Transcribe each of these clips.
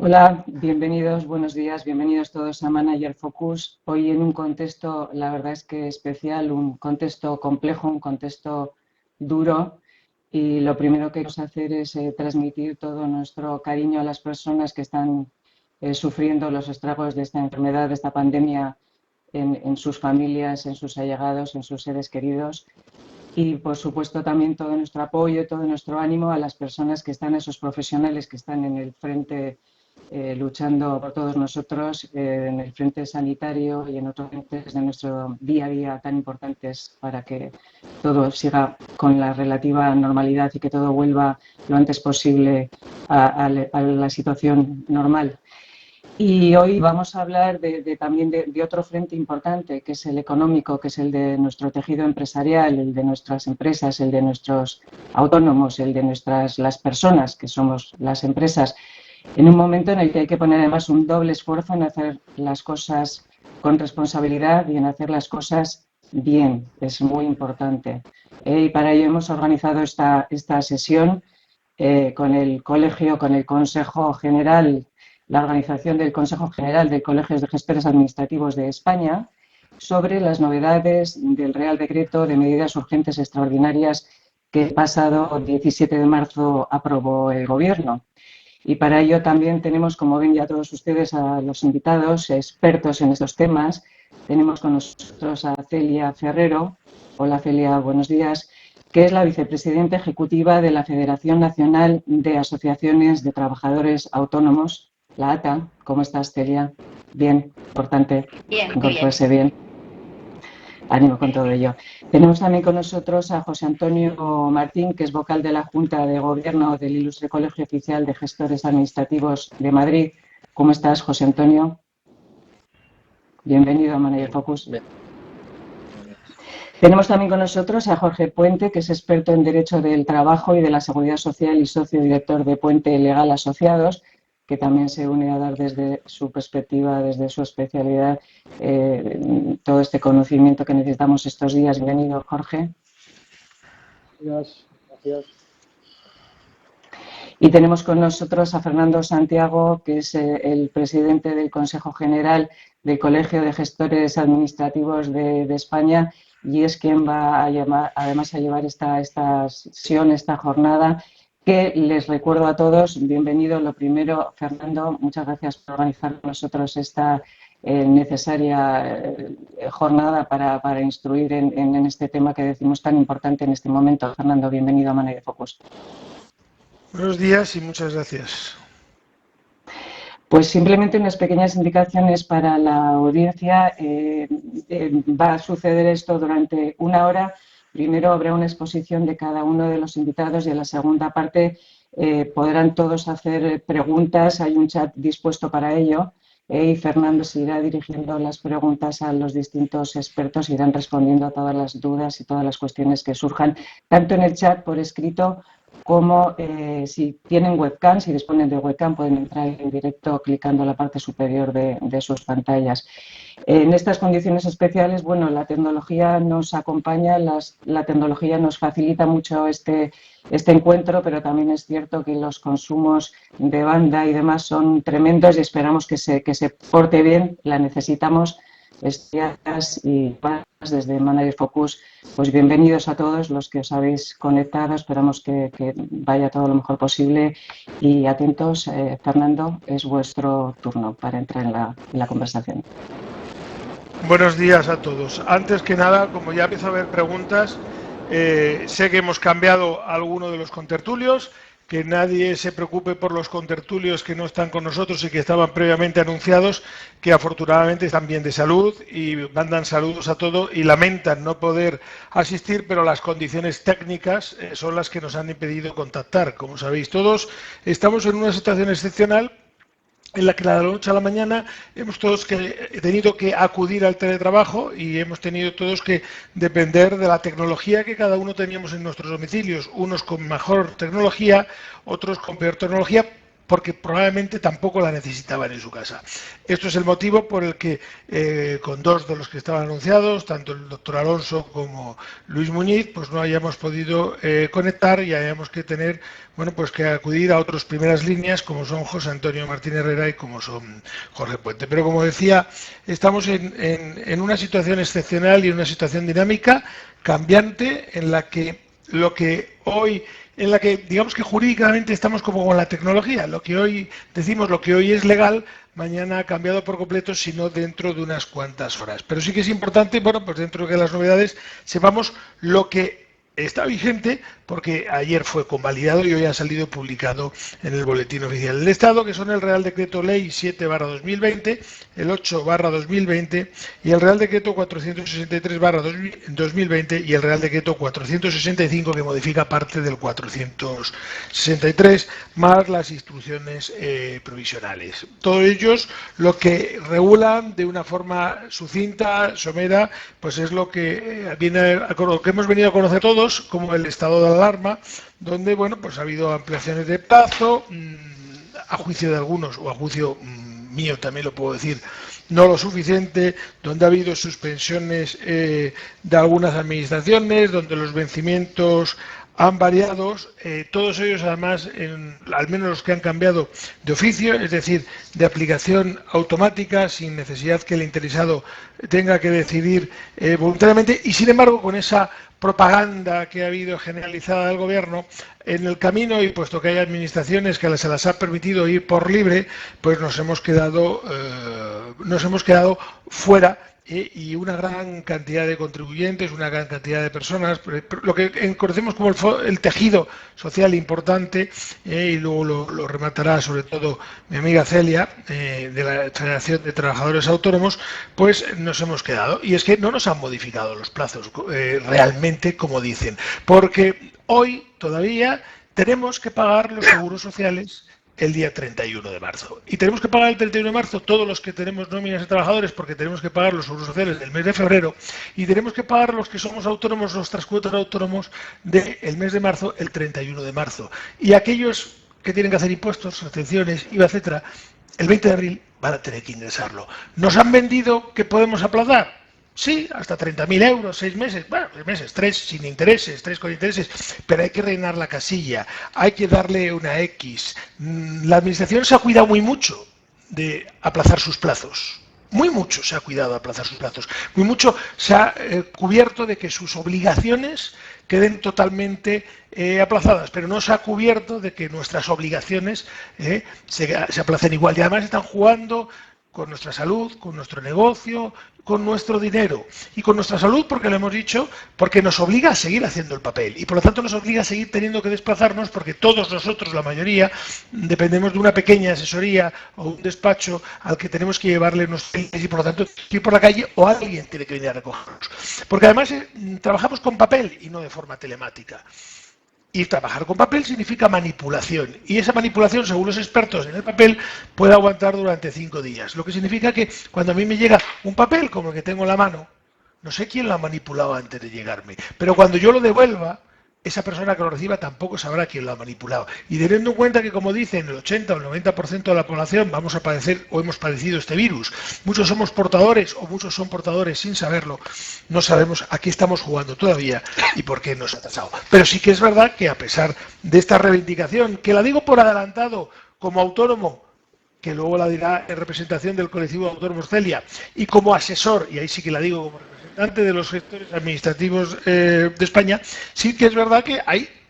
Hola, bienvenidos, buenos días, bienvenidos todos a Manager Focus. Hoy en un contexto, la verdad es que especial, un contexto complejo, un contexto duro, y lo primero que queremos hacer es transmitir todo nuestro cariño a las personas que están sufriendo los estragos de esta enfermedad, de esta pandemia en sus familias, en sus allegados, en sus seres queridos. Y, por supuesto, también todo nuestro apoyo, todo nuestro ánimo a las personas que están, esos profesionales que están en el frente luchando por todos nosotros, en el frente sanitario y en otros frentes de nuestro día a día tan importantes para que todo siga con la relativa normalidad y que todo vuelva lo antes posible a la situación normal. Y hoy vamos a hablar también de otro frente importante, que es el económico, que es el de nuestro tejido empresarial, el de nuestras empresas, el de nuestros autónomos, el de las personas, que somos las empresas, en un momento en el que hay que poner además un doble esfuerzo en hacer las cosas con responsabilidad y en hacer las cosas bien. Es muy importante. Y para ello hemos organizado esta sesión con el colegio, con el Consejo General, la organización del Consejo General de Colegios de Gestores Administrativos de España, sobre las novedades del Real Decreto de Medidas Urgentes Extraordinarias que el pasado 17 de marzo aprobó el Gobierno. Y para ello también tenemos, como ven ya todos ustedes, a los invitados expertos en estos temas. Tenemos con nosotros a Celia Ferrero. Hola Celia, buenos días, que es la vicepresidenta ejecutiva de la Federación Nacional de Asociaciones de Trabajadores Autónomos, la ATA. ¿Cómo estás, Celia? Bien, importante incorporarse bien. Ánimo con todo ello. Tenemos también con nosotros a José Antonio Martín, que es vocal de la Junta de Gobierno del Ilustre Colegio Oficial de Gestores Administrativos de Madrid. ¿Cómo estás, José Antonio? Bienvenido a Manager Focus. Bien. Tenemos también con nosotros a Jorge Puente, que es experto en Derecho del Trabajo y de la Seguridad Social y socio director de Puente Legal Asociados, que también se une a dar desde su perspectiva, desde su especialidad, todo este conocimiento que necesitamos estos días. Bienvenido, Jorge. Gracias. Y tenemos con nosotros a Fernando Santiago, que es el presidente del Consejo General del Colegio de Gestores Administrativos de España, y es quien va a llevar esta sesión, esta jornada, que les recuerdo a todos. Bienvenido. Lo primero, Fernando, muchas gracias por organizar con nosotros esta necesaria jornada para instruir en este tema que decimos tan importante en este momento. Fernando, bienvenido a Manager Focus. Buenos días y muchas gracias. Pues simplemente unas pequeñas indicaciones para la audiencia. Va a suceder esto durante una hora. Primero habrá una exposición de cada uno de los invitados y en la segunda parte podrán todos hacer preguntas. Hay un chat dispuesto para ello y Fernando se irá dirigiendo las preguntas a los distintos expertos, irán respondiendo a todas las dudas y todas las cuestiones que surjan, tanto en el chat por escrito como si tienen webcam, si disponen de webcam, pueden entrar en directo clicando la parte superior de sus pantallas. En estas condiciones especiales, bueno, la tecnología nos acompaña, la tecnología nos facilita mucho este encuentro, pero también es cierto que los consumos de banda y demás son tremendos y esperamos que se porte bien, la necesitamos. Y desde Manager Focus, pues bienvenidos a todos los que os habéis conectado. Esperamos que vaya todo lo mejor posible y atentos. Fernando, es vuestro turno para entrar en la conversación. Buenos días a todos. Antes que nada, como ya empiezo a haber preguntas, sé que hemos cambiado alguno de los contertulios, que nadie se preocupe por los contertulios que no están con nosotros y que estaban previamente anunciados, que afortunadamente están bien de salud y mandan saludos a todos y lamentan no poder asistir, pero las condiciones técnicas son las que nos han impedido contactar. Como sabéis todos, estamos en una situación excepcional en la que de la noche a la mañana hemos todos tenido que acudir al teletrabajo y hemos tenido todos que depender de la tecnología que cada uno teníamos en nuestros domicilios, unos con mejor tecnología, otros con peor tecnología, porque probablemente tampoco la necesitaban en su casa. Esto es el motivo por el que con dos de los que estaban anunciados, tanto el doctor Alonso como Luis Muñiz, pues no hayamos podido conectar y hayamos que tener, bueno, pues que acudir a otras primeras líneas como son José Antonio Martínez Herrera y como son Jorge Puente. Pero como decía, estamos en una situación excepcional y en una situación dinámica, cambiante, en la que digamos que jurídicamente estamos como con la tecnología, lo que hoy decimos, lo que hoy es legal, mañana ha cambiado por completo, sino dentro de unas cuantas horas. Pero sí que es importante, bueno, pues dentro de las novedades, sepamos lo que está vigente, porque ayer fue convalidado y hoy ha salido publicado en el Boletín Oficial del Estado, que son el Real Decreto Ley 7/2020, el 8/2020 y el Real Decreto 463/2020 y el Real Decreto 465, que modifica parte del 463, más las instrucciones provisionales. Todos ellos lo que regulan de una forma sucinta, somera, pues es lo que lo que hemos venido a conocer todos como el estado de alarma, donde bueno, pues ha habido ampliaciones de plazo, a juicio de algunos o a juicio mío también lo puedo decir, no lo suficiente, donde ha habido suspensiones de algunas administraciones, donde los vencimientos han variado, todos ellos además, al menos los que han cambiado de oficio, es decir, de aplicación automática, sin necesidad que el interesado tenga que decidir voluntariamente, y sin embargo con esa propaganda que ha habido generalizada del gobierno en el camino, y puesto que hay administraciones que se las ha permitido ir por libre, pues nos hemos quedado fuera, y una gran cantidad de contribuyentes, una gran cantidad de personas, lo que conocemos como el tejido social importante, y luego lo rematará sobre todo mi amiga Celia, de la Federación de Trabajadores Autónomos, pues nos hemos quedado. Y es que no nos han modificado los plazos realmente como dicen, porque hoy todavía tenemos que pagar los seguros sociales el día 31 de marzo. Y tenemos que pagar el 31 de marzo todos los que tenemos nóminas de trabajadores, porque tenemos que pagar los seguros sociales del mes de febrero, y tenemos que pagar los que somos autónomos, nuestras cuotas de autónomos del mes de marzo, el 31 de marzo. Y aquellos que tienen que hacer impuestos, retenciones, IVA, etcétera, el 20 de abril van a tener que ingresarlo. ¿Nos han vendido que podemos aplazar? Sí, hasta 30.000 euros, 6 meses, bueno, 6 meses, 3 sin intereses, 3 con intereses, pero hay que rellenar la casilla, hay que darle una X. La administración se ha cuidado muy mucho de aplazar sus plazos. Muy mucho se ha cuidado de aplazar sus plazos. Muy mucho se ha cubierto de que sus obligaciones queden totalmente aplazadas, pero no se ha cubierto de que nuestras obligaciones se aplacen igual. Y además están jugando con nuestra salud, con nuestro negocio, con nuestro dinero. Y con nuestra salud, porque lo hemos dicho, porque nos obliga a seguir haciendo el papel. Y por lo tanto nos obliga a seguir teniendo que desplazarnos, porque todos nosotros, la mayoría, dependemos de una pequeña asesoría o un despacho al que tenemos que llevarle unos papeles, y por lo tanto ir por la calle o alguien tiene que venir a recogernos. Porque además trabajamos con papel y no de forma telemática. Y trabajar con papel significa manipulación. Y esa manipulación, según los expertos en el papel, puede aguantar durante 5 días. Lo que significa que cuando a mí me llega un papel como el que tengo en la mano, no sé quién lo ha manipulado antes de llegarme. Pero cuando yo lo devuelva, esa persona que lo reciba tampoco sabrá quién lo ha manipulado. Y teniendo en cuenta que, como dicen, el 80 o el 90% de la población vamos a padecer o hemos padecido este virus, muchos somos portadores o muchos son portadores sin saberlo, no sabemos a qué estamos jugando todavía y por qué nos ha tasado. Pero sí que es verdad que, a pesar de esta reivindicación, que la digo por adelantado como autónomo, que luego la dirá en representación del colectivo de autónomos Celia, y como asesor, y ahí sí que la digo como representante de los gestores administrativos de España, sí que es verdad que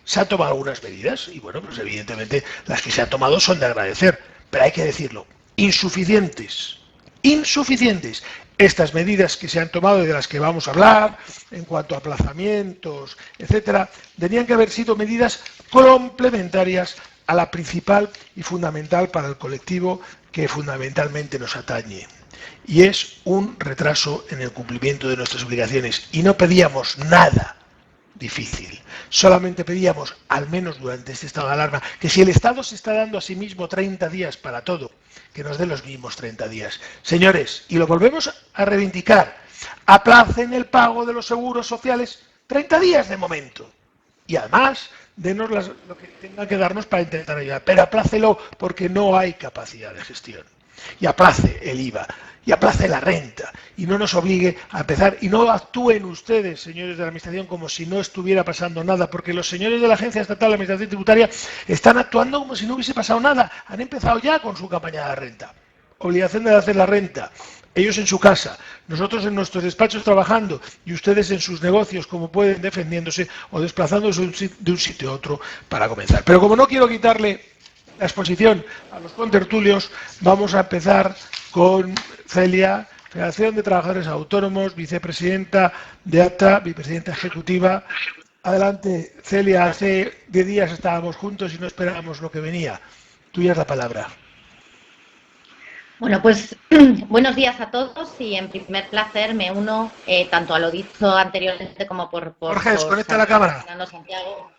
se han tomado algunas medidas, y bueno, pues evidentemente las que se han tomado son de agradecer, pero hay que decirlo, insuficientes. Estas medidas que se han tomado y de las que vamos a hablar, en cuanto a aplazamientos, etcétera, tenían que haber sido medidas complementarias a la principal y fundamental para el colectivo que fundamentalmente nos atañe. Y es un retraso en el cumplimiento de nuestras obligaciones. Y no pedíamos nada difícil. Solamente pedíamos, al menos durante este estado de alarma, que si el Estado se está dando a sí mismo 30 días para todo, que nos dé los mismos 30 días. Señores, y lo volvemos a reivindicar, aplacen el pago de los seguros sociales 30 días de momento. Y además, denos lo que tenga que darnos para intentar ayudar, pero aplácelo porque no hay capacidad de gestión. Y aplace el IVA, y aplace la renta, y no nos obligue a empezar, y no actúen ustedes, señores de la Administración, como si no estuviera pasando nada, porque los señores de la Agencia Estatal de Administración Tributaria están actuando como si no hubiese pasado nada, han empezado ya con su campaña de renta. Obligación de hacer la renta, ellos en su casa, nosotros en nuestros despachos trabajando y ustedes en sus negocios como pueden defendiéndose o desplazándose de un sitio a otro para comenzar. Pero como no quiero quitarle la exposición a los contertulios, vamos a empezar con Celia, Federación de Trabajadores Autónomos, vicepresidenta de ATA, vicepresidenta ejecutiva. Adelante, Celia, hace 10 días estábamos juntos y no esperábamos lo que venía. Tuya es la palabra. Bueno, pues buenos días a todos y en primer placer me uno tanto a lo dicho anteriormente como por Jorge, desconecta la cámara. Fernando Santiago.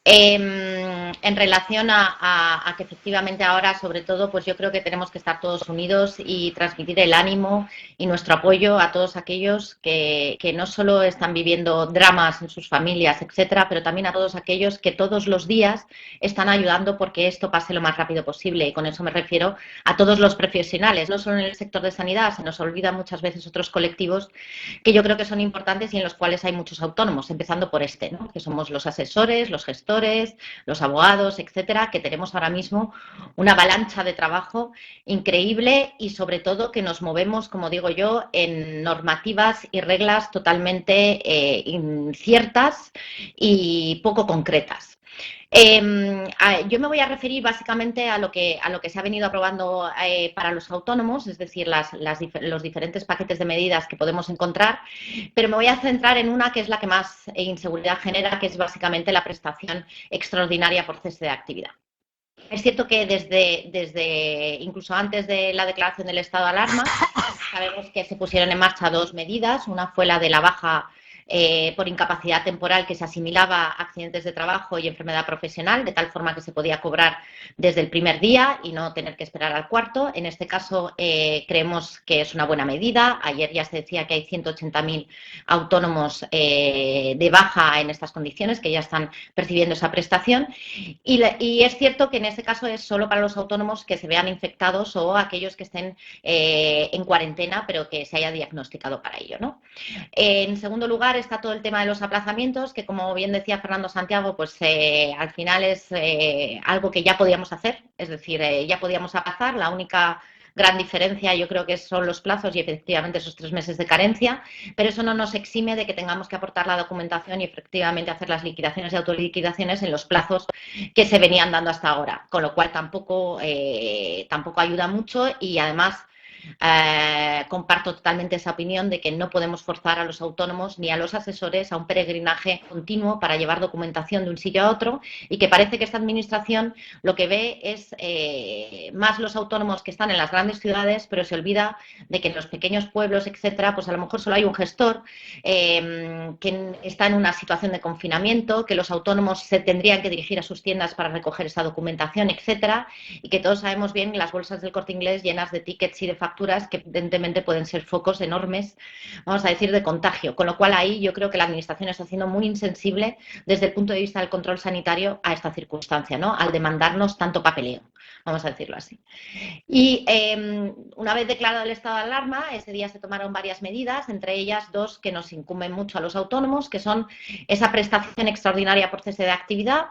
En relación a que efectivamente ahora, sobre todo, pues yo creo que tenemos que estar todos unidos y transmitir el ánimo y nuestro apoyo a todos aquellos que no solo están viviendo dramas en sus familias, etcétera, pero también a todos aquellos que todos los días están ayudando porque esto pase lo más rápido posible. Y con eso me refiero a todos los profesionales, no solo en el sector de sanidad, se nos olvidan muchas veces otros colectivos que yo creo que son importantes y en los cuales hay muchos autónomos, empezando por este, ¿no? Que somos los asesores, los gestores, los abogados, etcétera, que tenemos ahora mismo una avalancha de trabajo increíble y sobre todo que nos movemos, como digo yo, en normativas y reglas totalmente inciertas y poco concretas. Yo me voy a referir básicamente a lo que se ha venido aprobando para los autónomos, es decir, los diferentes paquetes de medidas que podemos encontrar, pero me voy a centrar en una que es la que más inseguridad genera, que es básicamente la prestación extraordinaria por cese de actividad. Es cierto que desde incluso antes de la declaración del estado de alarma, sabemos que se pusieron en marcha dos medidas. Una fue la de la baja por incapacidad temporal que se asimilaba a accidentes de trabajo y enfermedad profesional, de tal forma que se podía cobrar desde el primer día y no tener que esperar al cuarto. En este caso creemos que es una buena medida. Ayer ya se decía que hay 180.000 autónomos de baja en estas condiciones que ya están percibiendo esa prestación y es cierto que en este caso es solo para los autónomos que se vean infectados o aquellos que estén en cuarentena pero que se haya diagnosticado para ello, ¿no? En segundo lugar está todo el tema de los aplazamientos, que como bien decía Fernando Santiago, pues al final es algo que ya podíamos hacer, es decir, ya podíamos aplazar. La única gran diferencia yo creo que son los plazos y efectivamente esos 3 meses de carencia, pero eso no nos exime de que tengamos que aportar la documentación y efectivamente hacer las liquidaciones y autoliquidaciones en los plazos que se venían dando hasta ahora, con lo cual tampoco ayuda mucho y además comparto totalmente esa opinión de que no podemos forzar a los autónomos ni a los asesores a un peregrinaje continuo para llevar documentación de un sitio a otro y que parece que esta administración lo que ve es más los autónomos que están en las grandes ciudades, pero se olvida de que en los pequeños pueblos, etcétera, pues a lo mejor solo hay un gestor que está en una situación de confinamiento, que los autónomos se tendrían que dirigir a sus tiendas para recoger esa documentación, etcétera, y que todos sabemos bien las bolsas del Corte Inglés llenas de tickets y de facturas que evidentemente pueden ser focos enormes, vamos a decir, de contagio. Con lo cual ahí yo creo que la administración está siendo muy insensible desde el punto de vista del control sanitario a esta circunstancia, ¿no? Al demandarnos tanto papeleo, vamos a decirlo así. Y una vez declarado el estado de alarma, ese día se tomaron varias medidas, entre ellas dos que nos incumben mucho a los autónomos, que son esa prestación extraordinaria por cese de actividad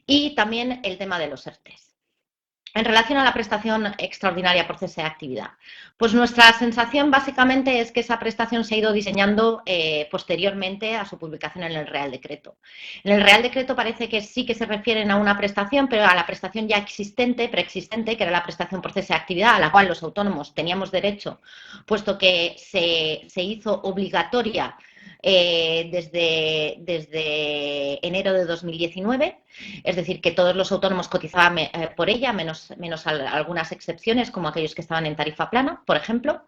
y también el tema de los ERTEs. En relación a la prestación extraordinaria por cese de actividad, pues nuestra sensación básicamente es que esa prestación se ha ido diseñando posteriormente a su publicación en el Real Decreto. En el Real Decreto parece que sí que se refieren a una prestación, pero a la prestación ya existente, preexistente, que era la prestación por cese de actividad, a la cual los autónomos teníamos derecho, puesto que se hizo obligatoria desde enero de 2019, es decir, que todos los autónomos cotizaban por ella, menos algunas excepciones, como aquellos que estaban en tarifa plana, por ejemplo.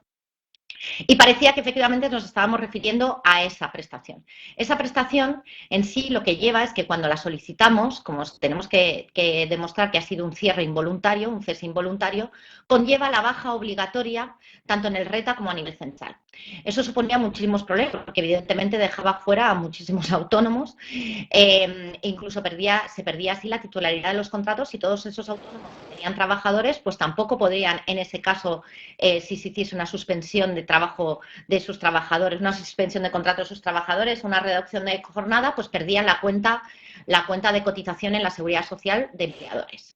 Y parecía que efectivamente nos estábamos refiriendo a esa prestación. Esa prestación en sí lo que lleva es que cuando la solicitamos, como tenemos que demostrar que ha sido un cierre involuntario, un cese involuntario, conlleva la baja obligatoria tanto en el RETA como a nivel central. Eso suponía muchísimos problemas porque evidentemente dejaba fuera a muchísimos autónomos, incluso se perdía así la titularidad de los contratos y todos esos autónomos que tenían trabajadores pues tampoco podrían, en ese caso, si se hiciese una suspensión de trabajo de sus trabajadores, una suspensión de contrato de sus trabajadores, una reducción de jornada, pues perdían la cuenta de cotización en la Seguridad Social de empleadores.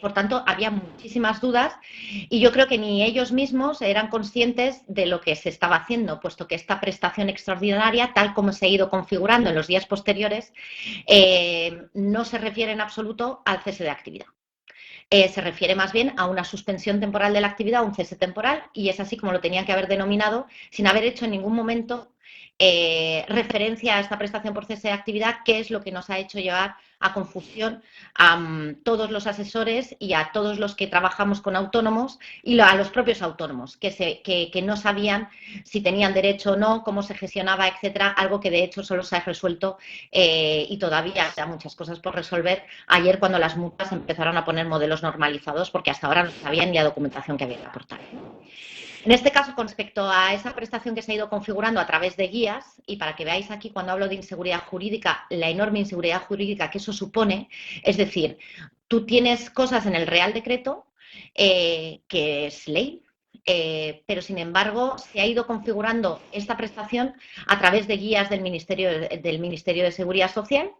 Por tanto, había muchísimas dudas y yo creo que ni ellos mismos eran conscientes de lo que se estaba haciendo, puesto que esta prestación extraordinaria, tal como se ha ido configurando en los días posteriores, no se refiere en absoluto al cese de actividad. Se refiere más bien a una suspensión temporal de la actividad, un cese temporal, y es así como lo tenían que haber denominado, sin haber hecho en ningún momento referencia a esta prestación por cese de actividad, que es lo que nos ha hecho llevar a confusión a todos los asesores y a todos los que trabajamos con autónomos y a los propios autónomos, que no sabían si tenían derecho o no, cómo se gestionaba, etcétera, algo que de hecho solo se ha resuelto y todavía hay muchas cosas por resolver ayer cuando las mutuas empezaron a poner modelos normalizados porque hasta ahora no sabían ni la documentación que había que aportar. En este caso, con respecto a esa prestación que se ha ido configurando a través de guías, y para que veáis aquí cuando hablo de inseguridad jurídica, la enorme inseguridad jurídica que eso supone, es decir, tú tienes cosas en el Real Decreto que es ley, pero sin embargo se ha ido configurando esta prestación a través de guías del Ministerio de Seguridad Social,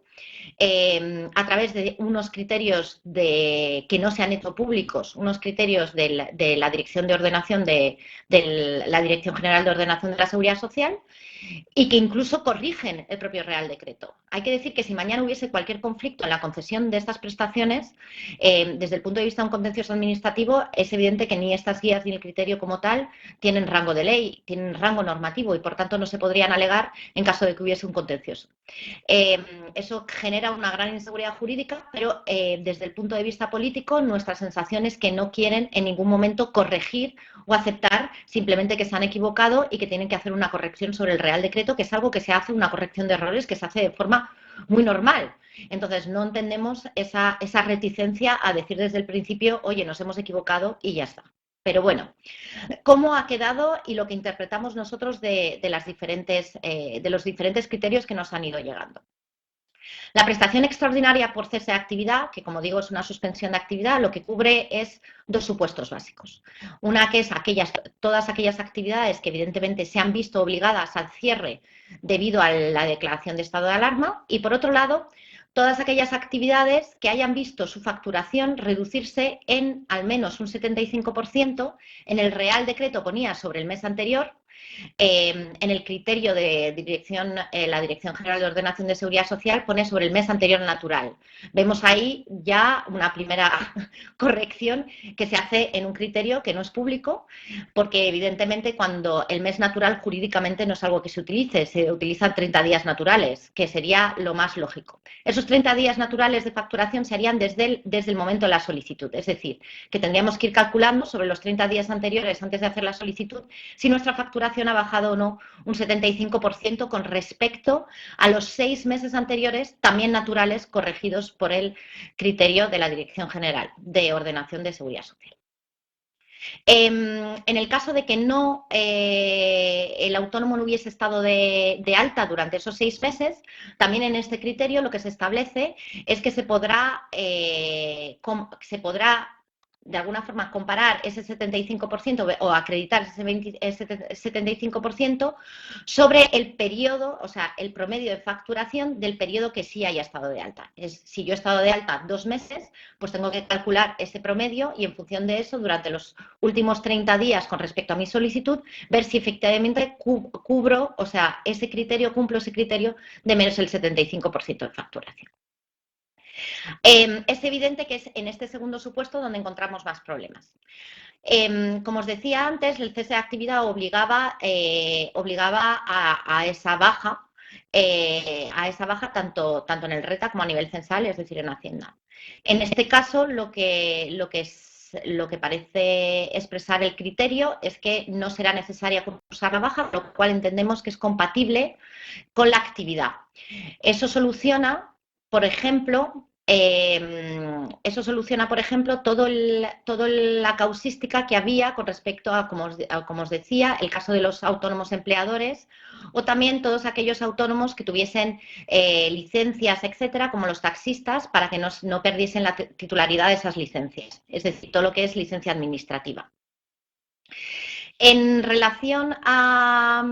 a través de unos criterios que no se han hecho públicos, unos criterios de la Dirección de Ordenación de la Dirección General de Ordenación de la Seguridad Social y que incluso corrigen el propio Real Decreto. Hay que decir que si mañana hubiese cualquier conflicto en la concesión de estas prestaciones, desde el punto de vista de un contencioso administrativo, es evidente que ni estas guías ni el criterio como tal tienen rango de ley, tienen rango normativo y por tanto no se podrían alegar en caso de que hubiese un contencioso. Eso genera una gran inseguridad jurídica, pero desde el punto de vista político nuestra sensación es que no quieren en ningún momento corregir o aceptar simplemente que se han equivocado y que tienen que hacer una corrección sobre el Real Decreto, que es algo que se hace, una corrección de errores que se hace de forma muy normal. Entonces no entendemos esa reticencia a decir desde el principio, oye, nos hemos equivocado y ya está. Pero bueno, ¿cómo ha quedado y lo que interpretamos nosotros de los diferentes criterios que nos han ido llegando? La prestación extraordinaria por cese de actividad, que como digo es una suspensión de actividad, lo que cubre es dos supuestos básicos. Una que es todas aquellas actividades que evidentemente se han visto obligadas al cierre debido a la declaración de estado de alarma y por otro lado, todas aquellas actividades que hayan visto su facturación reducirse en al menos un 75%, en el Real Decreto ponía sobre el mes anterior, en el criterio de la Dirección General de Ordenación de Seguridad Social pone sobre el mes anterior natural. Vemos ahí ya una primera corrección que se hace en un criterio que no es público, porque evidentemente cuando el mes natural jurídicamente no es algo que se utilizan 30 días naturales, que sería lo más lógico. Esos 30 días naturales de facturación se harían desde el momento de la solicitud, es decir, que tendríamos que ir calculando sobre los 30 días anteriores antes de hacer la solicitud si nuestra facturación ha bajado o no un 75% con respecto a los 6 meses anteriores, también naturales, corregidos por el criterio de la Dirección General de Ordenación de Seguridad Social. En el caso de que el autónomo no hubiese estado de alta durante esos 6 meses, también en este criterio lo que se establece es que se podrá de alguna forma comparar ese 75% o acreditar ese 75% sobre el periodo, o sea, el promedio de facturación del periodo que sí haya estado de alta. Si yo he estado de alta 2 meses, pues tengo que calcular ese promedio y en función de eso, durante los últimos 30 días con respecto a mi solicitud, ver si efectivamente cubro, o sea, cumplo ese criterio de menos el 75% de facturación. Es evidente que es en este segundo supuesto donde encontramos más problemas. Como os decía antes, el cese de actividad obligaba a esa baja tanto en el RETA como a nivel censal, es decir, en Hacienda. En este caso, lo que lo que parece expresar el criterio es que no será necesaria cursar la baja, lo cual entendemos que es compatible con la actividad. Eso soluciona, por ejemplo, toda la causística que había con respecto a, como os decía, el caso de los autónomos empleadores o también todos aquellos autónomos que tuviesen licencias, etcétera, como los taxistas, para que no perdiesen la titularidad de esas licencias, es decir, todo lo que es licencia administrativa. En relación a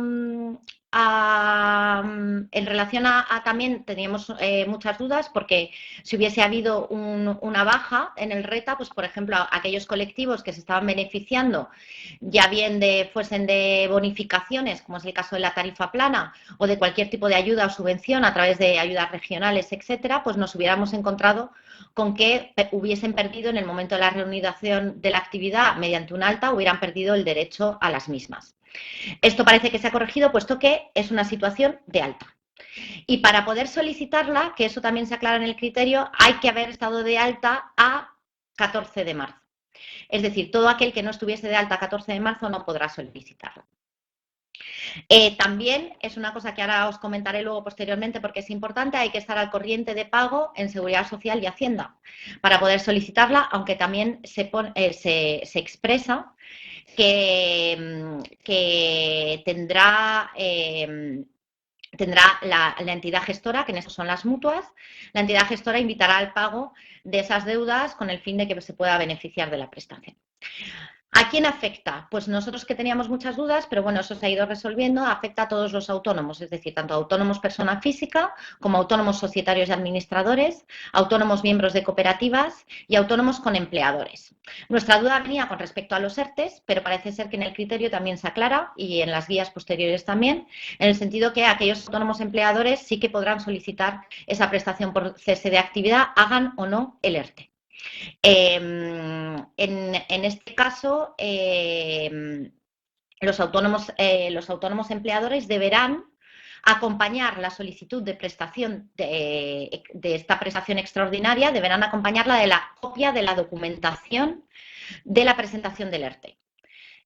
también teníamos muchas dudas porque si hubiese habido una baja en el RETA, pues por ejemplo, aquellos colectivos que se estaban beneficiando, ya bien fuesen de bonificaciones, como es el caso de la tarifa plana, o de cualquier tipo de ayuda o subvención a través de ayudas regionales, etcétera, pues nos hubiéramos encontrado con que hubiesen perdido en el momento de la reanudación de la actividad mediante un alta, hubieran perdido el derecho a las mismas. Esto parece que se ha corregido, puesto que es una situación de alta. Y para poder solicitarla, que eso también se aclara en el criterio, hay que haber estado de alta a 14 de marzo. Es decir, todo aquel que no estuviese de alta a 14 de marzo no podrá solicitarla. También es una cosa que ahora os comentaré luego posteriormente porque es importante, hay que estar al corriente de pago en Seguridad Social y Hacienda para poder solicitarla, aunque también se expresa que tendrá la entidad gestora, que en eso son las mutuas, la entidad gestora invitará al pago de esas deudas con el fin de que se pueda beneficiar de la prestación. ¿A quién afecta? Pues nosotros que teníamos muchas dudas, pero bueno, eso se ha ido resolviendo, afecta a todos los autónomos, es decir, tanto autónomos persona física como autónomos societarios y administradores, autónomos miembros de cooperativas y autónomos con empleadores. Nuestra duda venía con respecto a los ERTES, pero parece ser que en el criterio también se aclara y en las guías posteriores también, en el sentido que aquellos autónomos empleadores sí que podrán solicitar esa prestación por cese de actividad, hagan o no el ERTE. En este caso, los autónomos empleadores deberán acompañar la solicitud de prestación de esta prestación extraordinaria, deberán acompañarla de la copia de la documentación de la presentación del ERTE.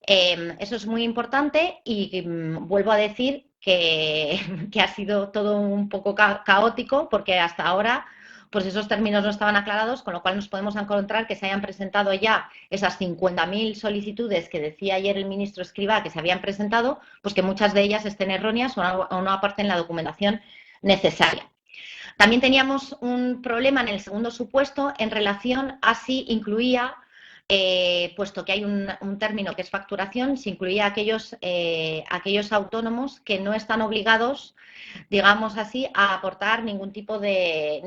Eso es muy importante y vuelvo a decir que ha sido todo un poco caótico porque hasta ahora pues esos términos no estaban aclarados, con lo cual nos podemos encontrar que se hayan presentado ya esas 50.000 solicitudes que decía ayer el ministro Escrivá que se habían presentado, pues que muchas de ellas estén erróneas o no aporten la documentación necesaria. También teníamos un problema en el segundo supuesto en relación a si incluía, puesto que hay un término que es facturación, si incluía aquellos autónomos que no están obligados, digamos así, a aportar ningún tipo de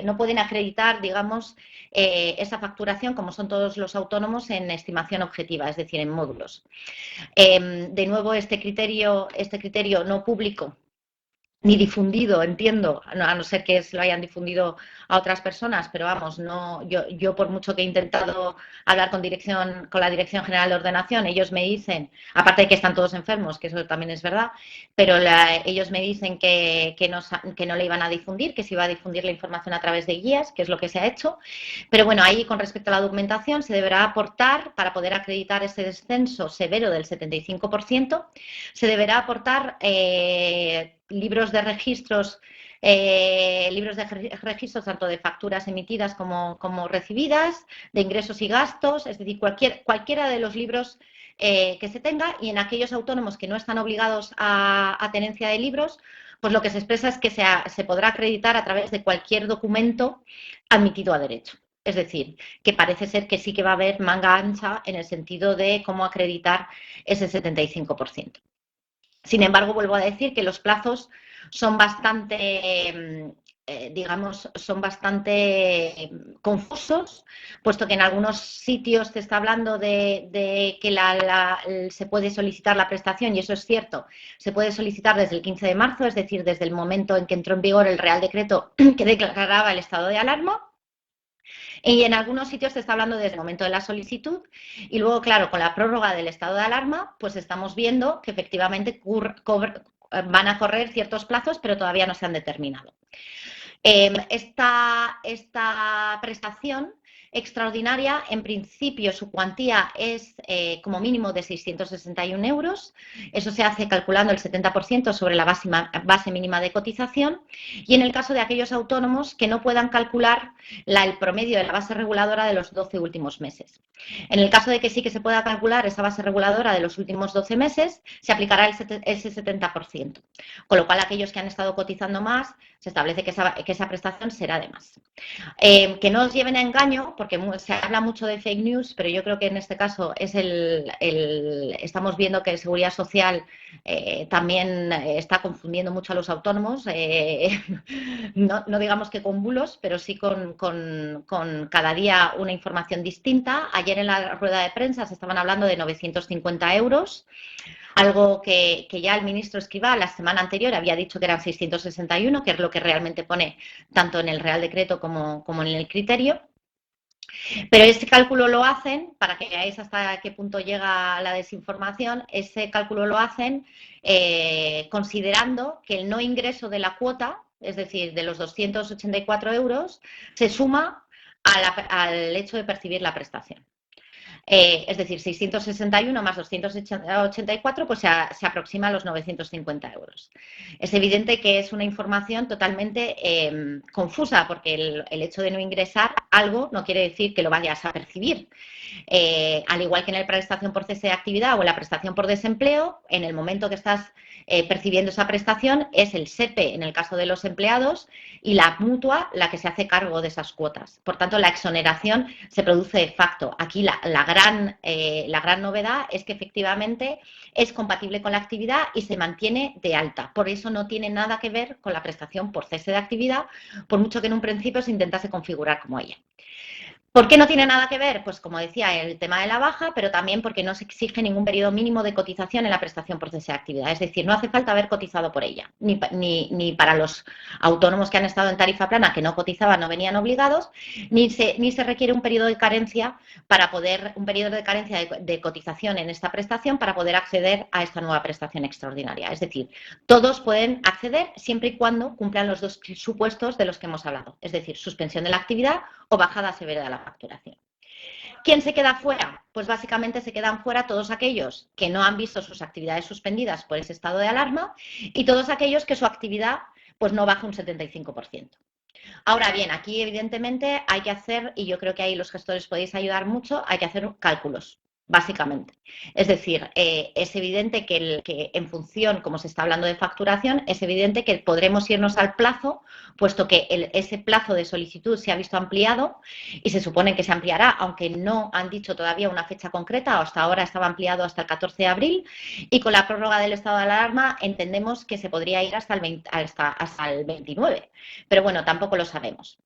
no pueden acreditar, digamos, esa facturación como son todos los autónomos en estimación objetiva, es decir, en módulos. De nuevo, este criterio no público ni difundido, entiendo, a no ser que lo hayan difundido a otras personas, pero vamos, no, yo por mucho que he intentado hablar con la Dirección General de Ordenación, ellos me dicen, aparte de que están todos enfermos, que eso también es verdad, pero ellos me dicen que no le iban a difundir, que se iba a difundir la información a través de guías, que es lo que se ha hecho, pero bueno, ahí con respecto a la documentación se deberá aportar, para poder acreditar ese descenso severo del 75%, se deberá aportar libros de registros tanto de facturas emitidas como recibidas, de ingresos y gastos, es decir, cualquiera de los libros que se tenga, y en aquellos autónomos que no están obligados a tenencia de libros, pues lo que se expresa es que se podrá acreditar a través de cualquier documento admitido a derecho. Es decir, que parece ser que sí que va a haber manga ancha en el sentido de cómo acreditar ese 75%. Sin embargo, vuelvo a decir que los plazos son bastante, confusos, puesto que en algunos sitios se está hablando de que se puede solicitar la prestación, y eso es cierto, se puede solicitar desde el 15 de marzo, es decir, desde el momento en que entró en vigor el Real Decreto que declaraba el estado de alarma. Y en algunos sitios se está hablando desde el momento de la solicitud y luego, claro, con la prórroga del estado de alarma, pues estamos viendo que efectivamente van a correr ciertos plazos, pero todavía no se han determinado. Esta prestación extraordinaria, en principio su cuantía es como mínimo de 661 euros. Eso se hace calculando el 70% sobre la base mínima de cotización. Y en el caso de aquellos autónomos que no puedan calcular el promedio de la base reguladora de los 12 últimos meses. En el caso de que sí que se pueda calcular esa base reguladora de los últimos 12 meses, se aplicará ese 70%. Con lo cual, aquellos que han estado cotizando más, se establece que esa prestación será de más. Que no os lleven a engaño, porque se habla mucho de fake news, pero yo creo que en este caso es estamos viendo que Seguridad Social también está confundiendo mucho a los autónomos, no digamos que con bulos, pero sí con cada día una información distinta. Ayer en la rueda de prensa se estaban hablando de 950 euros, algo que ya el ministro Escrivá la semana anterior había dicho que eran 661, que es lo que realmente pone tanto en el Real Decreto como en el criterio. Pero ese cálculo lo hacen, para que veáis hasta qué punto llega la desinformación, ese cálculo lo hacen considerando que el no ingreso de la cuota, es decir, de los 284 euros, se suma al hecho de percibir la prestación. Es decir, 661 más 284 pues se aproxima a los 950 euros. Es evidente que es una información totalmente confusa, porque el hecho de no ingresar algo no quiere decir que lo vayas a percibir. Al igual que en la prestación por cese de actividad o en la prestación por desempleo, en el momento que estás percibiendo esa prestación es el SEPE en el caso de los empleados y la mutua la que se hace cargo de esas cuotas. Por tanto, la exoneración se produce de facto. Aquí la gran novedad es que efectivamente es compatible con la actividad y se mantiene de alta. Por eso no tiene nada que ver con la prestación por cese de actividad, por mucho que en un principio se intentase configurar como ella. ¿Por qué no tiene nada que ver? Pues como decía, el tema de la baja, pero también porque no se exige ningún periodo mínimo de cotización en la prestación por cese de actividad. Es decir, no hace falta haber cotizado por ella, ni para los autónomos que han estado en tarifa plana que no cotizaban, no venían obligados, ni se requiere un periodo de carencia de cotización en esta prestación para poder acceder a esta nueva prestación extraordinaria. Es decir, todos pueden acceder siempre y cuando cumplan los dos supuestos de los que hemos hablado, es decir, suspensión de la actividad o bajada severa de la facturación. ¿Quién se queda fuera? Pues básicamente se quedan fuera todos aquellos que no han visto sus actividades suspendidas por ese estado de alarma y todos aquellos que su actividad pues no baja un 75%. Ahora bien, aquí evidentemente hay que hacer, y yo creo que ahí los gestores podéis ayudar mucho, hay que hacer cálculos, básicamente. Es decir, es evidente que en función, como se está hablando de facturación, es evidente que podremos irnos al plazo, puesto que ese plazo de solicitud se ha visto ampliado y se supone que se ampliará, aunque no han dicho todavía una fecha concreta, hasta ahora estaba ampliado hasta el 14 de abril, y con la prórroga del estado de alarma entendemos que se podría ir hasta el 29, pero bueno, tampoco lo sabemos.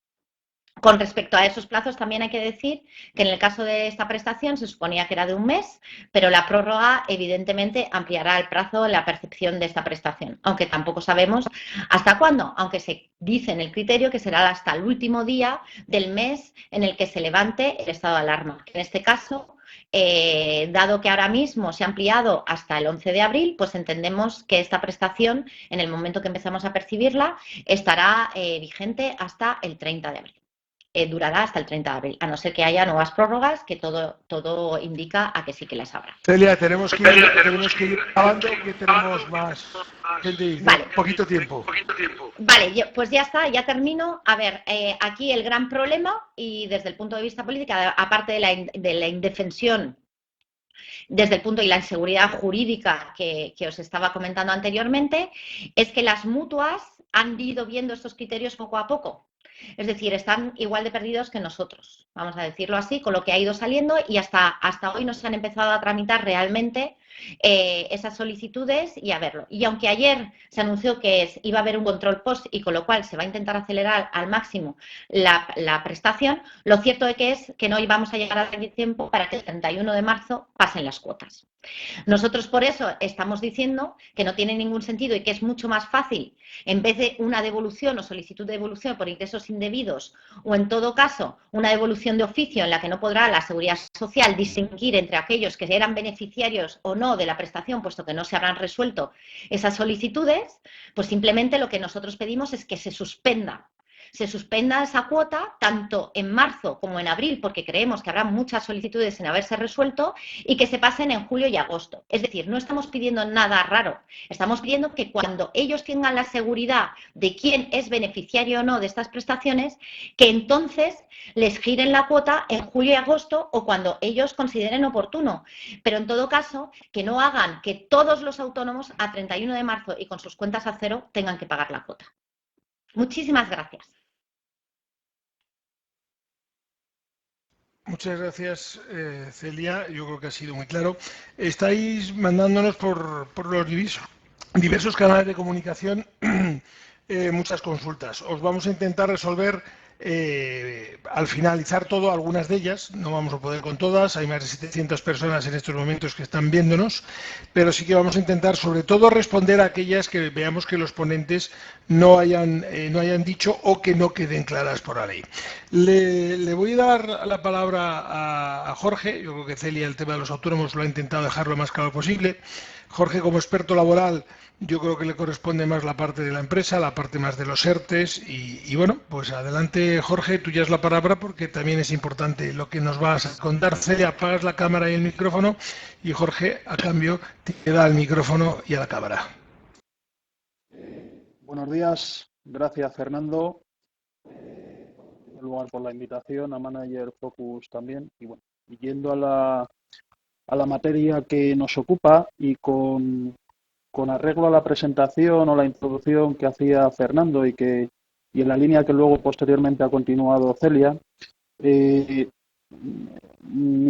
Con respecto a esos plazos, también hay que decir que en el caso de esta prestación se suponía que era de un mes, pero la prórroga evidentemente ampliará el plazo de la percepción de esta prestación, aunque tampoco sabemos hasta cuándo, aunque se dice en el criterio que será hasta el último día del mes en el que se levante el estado de alarma. En este caso, dado que ahora mismo se ha ampliado hasta el 11 de abril, pues entendemos que esta prestación, en el momento que empezamos a percibirla, estará vigente hasta el 30 de abril. Durará hasta el 30 de abril, a no ser que haya nuevas prórrogas, que todo indica a que sí que las habrá. Celia, tenemos que ir acabando, que tenemos más gente, vale. Poquito tiempo. Vale, pues ya está, ya termino. A ver, aquí el gran problema, y desde el punto de vista político, aparte de la indefensión, desde el punto de la inseguridad jurídica que os estaba comentando anteriormente, es que las mutuas han ido viendo estos criterios poco a poco. Es decir, están igual de perdidos que nosotros, vamos a decirlo así, con lo que ha ido saliendo, y hasta hoy no se han empezado a tramitar realmente esas solicitudes y a verlo. Y aunque ayer se anunció que iba a haber un control post y con lo cual se va a intentar acelerar al máximo la prestación, lo cierto es que no íbamos a llegar a tener tiempo para que el 31 de marzo pasen las cuotas. Nosotros por eso estamos diciendo que no tiene ningún sentido y que es mucho más fácil, en vez de una devolución o solicitud de devolución por ingresos indebidos, o en todo caso una devolución de oficio en la que no podrá la Seguridad Social distinguir entre aquellos que eran beneficiarios o no de la prestación, puesto que no se habrán resuelto esas solicitudes, pues simplemente lo que nosotros pedimos es que se suspenda se suspenda esa cuota tanto en marzo como en abril, porque creemos que habrá muchas solicitudes sin haberse resuelto, y que se pasen en julio y agosto. Es decir, no estamos pidiendo nada raro, estamos pidiendo que cuando ellos tengan la seguridad de quién es beneficiario o no de estas prestaciones, que entonces les giren la cuota en julio y agosto o cuando ellos consideren oportuno. Pero en todo caso, que no hagan que todos los autónomos a 31 de marzo y con sus cuentas a cero tengan que pagar la cuota. Muchísimas gracias. Muchas gracias, Celia. Yo creo que ha sido muy claro. Estáis mandándonos por los diversos canales de comunicación muchas consultas. Os vamos a intentar resolver al finalizar todo, algunas de ellas. No vamos a poder con todas. Hay más de 700 personas en estos momentos que están viéndonos, pero sí que vamos a intentar, sobre todo, responder a aquellas que veamos que los ponentes no hayan dicho o que no queden claras por la ley. Le voy a dar la palabra a Jorge. Yo creo que Celia, el tema de los autónomos, lo ha intentado dejar lo más claro posible. Jorge, como experto laboral, yo creo que le corresponde más la parte de la empresa, la parte más de los ERTES y bueno, pues adelante, Jorge, tú ya es la palabra porque también es importante lo que nos vas a contar. Celia, apagas la cámara y el micrófono y Jorge, a cambio, te da el micrófono y a la cámara. Buenos días, gracias Fernando, en lugar por la invitación, a Manager Focus también. Y bueno, yendo a la materia que nos ocupa y con arreglo a la presentación o la introducción que hacía Fernando y en la línea que luego posteriormente ha continuado Celia, mi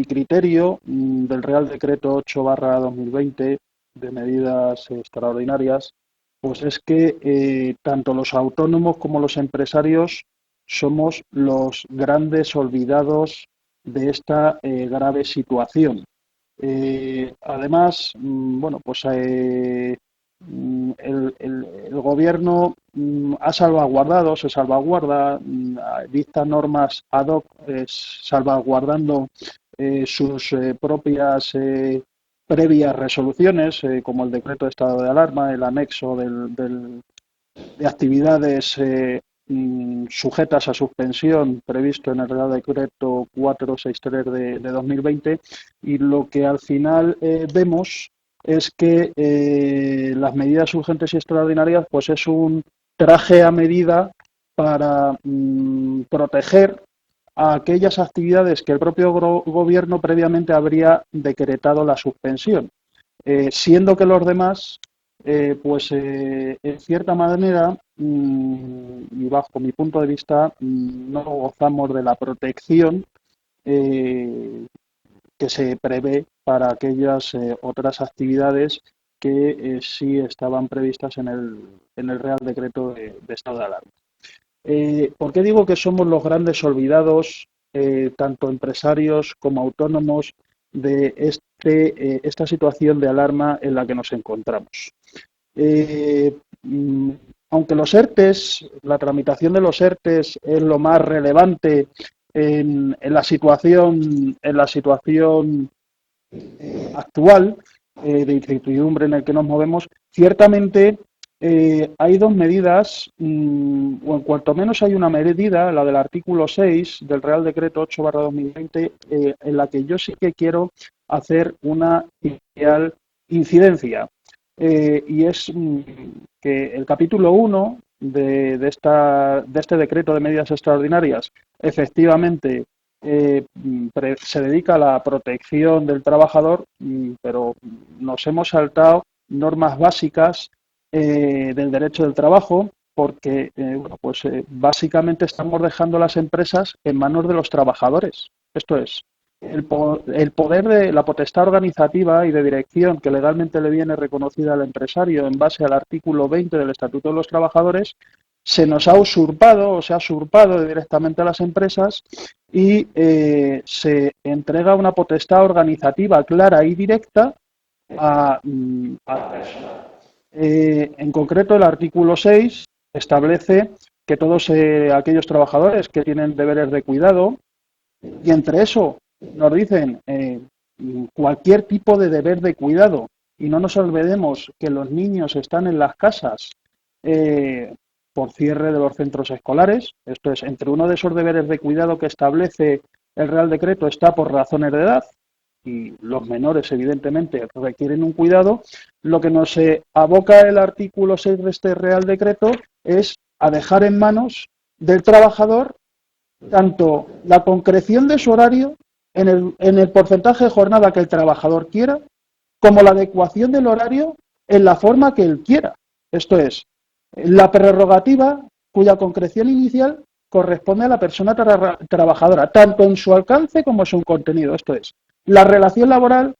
criterio del Real Decreto 8/2020 de medidas extraordinarias, pues es que tanto los autónomos como los empresarios somos los grandes olvidados de esta grave situación. Además, bueno, pues el gobierno ha salvaguardado, se salvaguarda, dicta normas ad hoc, salvaguardando sus propias previas resoluciones, como el decreto de estado de alarma, el anexo de actividades sujetas a suspensión previsto en el Real Decreto 463 de 2020, y lo que al final vemos es que las medidas urgentes y extraordinarias pues es un traje a medida para proteger a aquellas actividades que el propio gobierno previamente habría decretado la suspensión, siendo que los demás en cierta manera, y bajo mi punto de vista, no gozamos de la protección que se prevé para aquellas otras actividades que sí estaban previstas en el Real Decreto de estado de alarma. ¿Por qué digo que somos los grandes olvidados, tanto empresarios como autónomos, de esta situación de alarma en la que nos encontramos? Aunque los ERTES, la tramitación de los ERTES es lo más relevante en la situación actual de incertidumbre en el que nos movemos, ciertamente hay dos medidas, o en cuanto menos hay una medida, la del artículo 6 del Real Decreto 8/2020, en la que yo sí que quiero hacer una inicial incidencia. Y es que el capítulo 1 de este decreto de medidas extraordinarias efectivamente se dedica a la protección del trabajador, pero nos hemos saltado normas básicas del derecho del trabajo, porque básicamente estamos dejando las empresas en manos de los trabajadores. Esto es, el poder de la potestad organizativa y de dirección que legalmente le viene reconocida al empresario en base al artículo 20 del Estatuto de los Trabajadores se nos ha usurpado o se ha usurpado directamente a las empresas y se entrega una potestad organizativa clara y directa a la persona. En concreto, el artículo 6 establece que todos aquellos trabajadores que tienen deberes de cuidado, y entre eso nos dicen cualquier tipo de deber de cuidado, y no nos olvidemos que los niños están en las casas por cierre de los centros escolares. Esto es, entre uno de esos deberes de cuidado que establece el Real Decreto está por razones de edad, y los menores, evidentemente, requieren un cuidado. Lo que nos aboca el artículo 6 de este Real Decreto es a dejar en manos del trabajador tanto la concreción de su horario en el porcentaje de jornada que el trabajador quiera, como la adecuación del horario en la forma que él quiera. Esto es, la prerrogativa cuya concreción inicial corresponde a la persona trabajadora, tanto en su alcance como en su contenido. Esto es, la relación laboral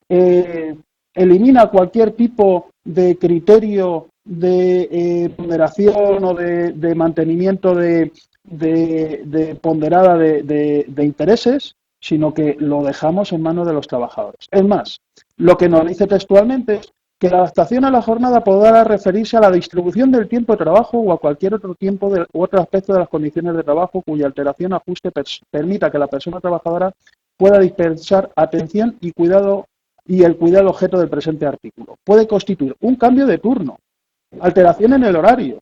elimina cualquier tipo de criterio de ponderación o de mantenimiento de ponderada de intereses, sino que lo dejamos en manos de los trabajadores. Es más, lo que nos dice textualmente es que la adaptación a la jornada podrá referirse a la distribución del tiempo de trabajo o a cualquier otro tiempo u otro aspecto de las condiciones de trabajo cuya alteración o ajuste permita que la persona trabajadora pueda dispensar atención y cuidado y el cuidado objeto del presente artículo. Puede constituir un cambio de turno, alteración en el horario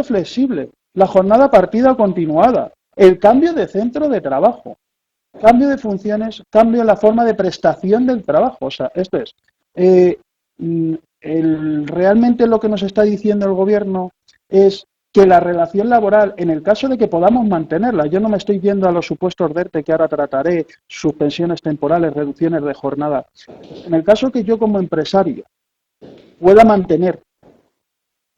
flexible, la jornada partida o continuada, el cambio de centro de trabajo, cambio de funciones, cambio en la forma de prestación del trabajo. O sea, esto es, realmente lo que nos está diciendo el Gobierno es que la relación laboral, en el caso de que podamos mantenerla, yo no me estoy yendo a los supuestos de ERTE que ahora trataré, suspensiones temporales, reducciones de jornada, en el caso que yo como empresario pueda mantener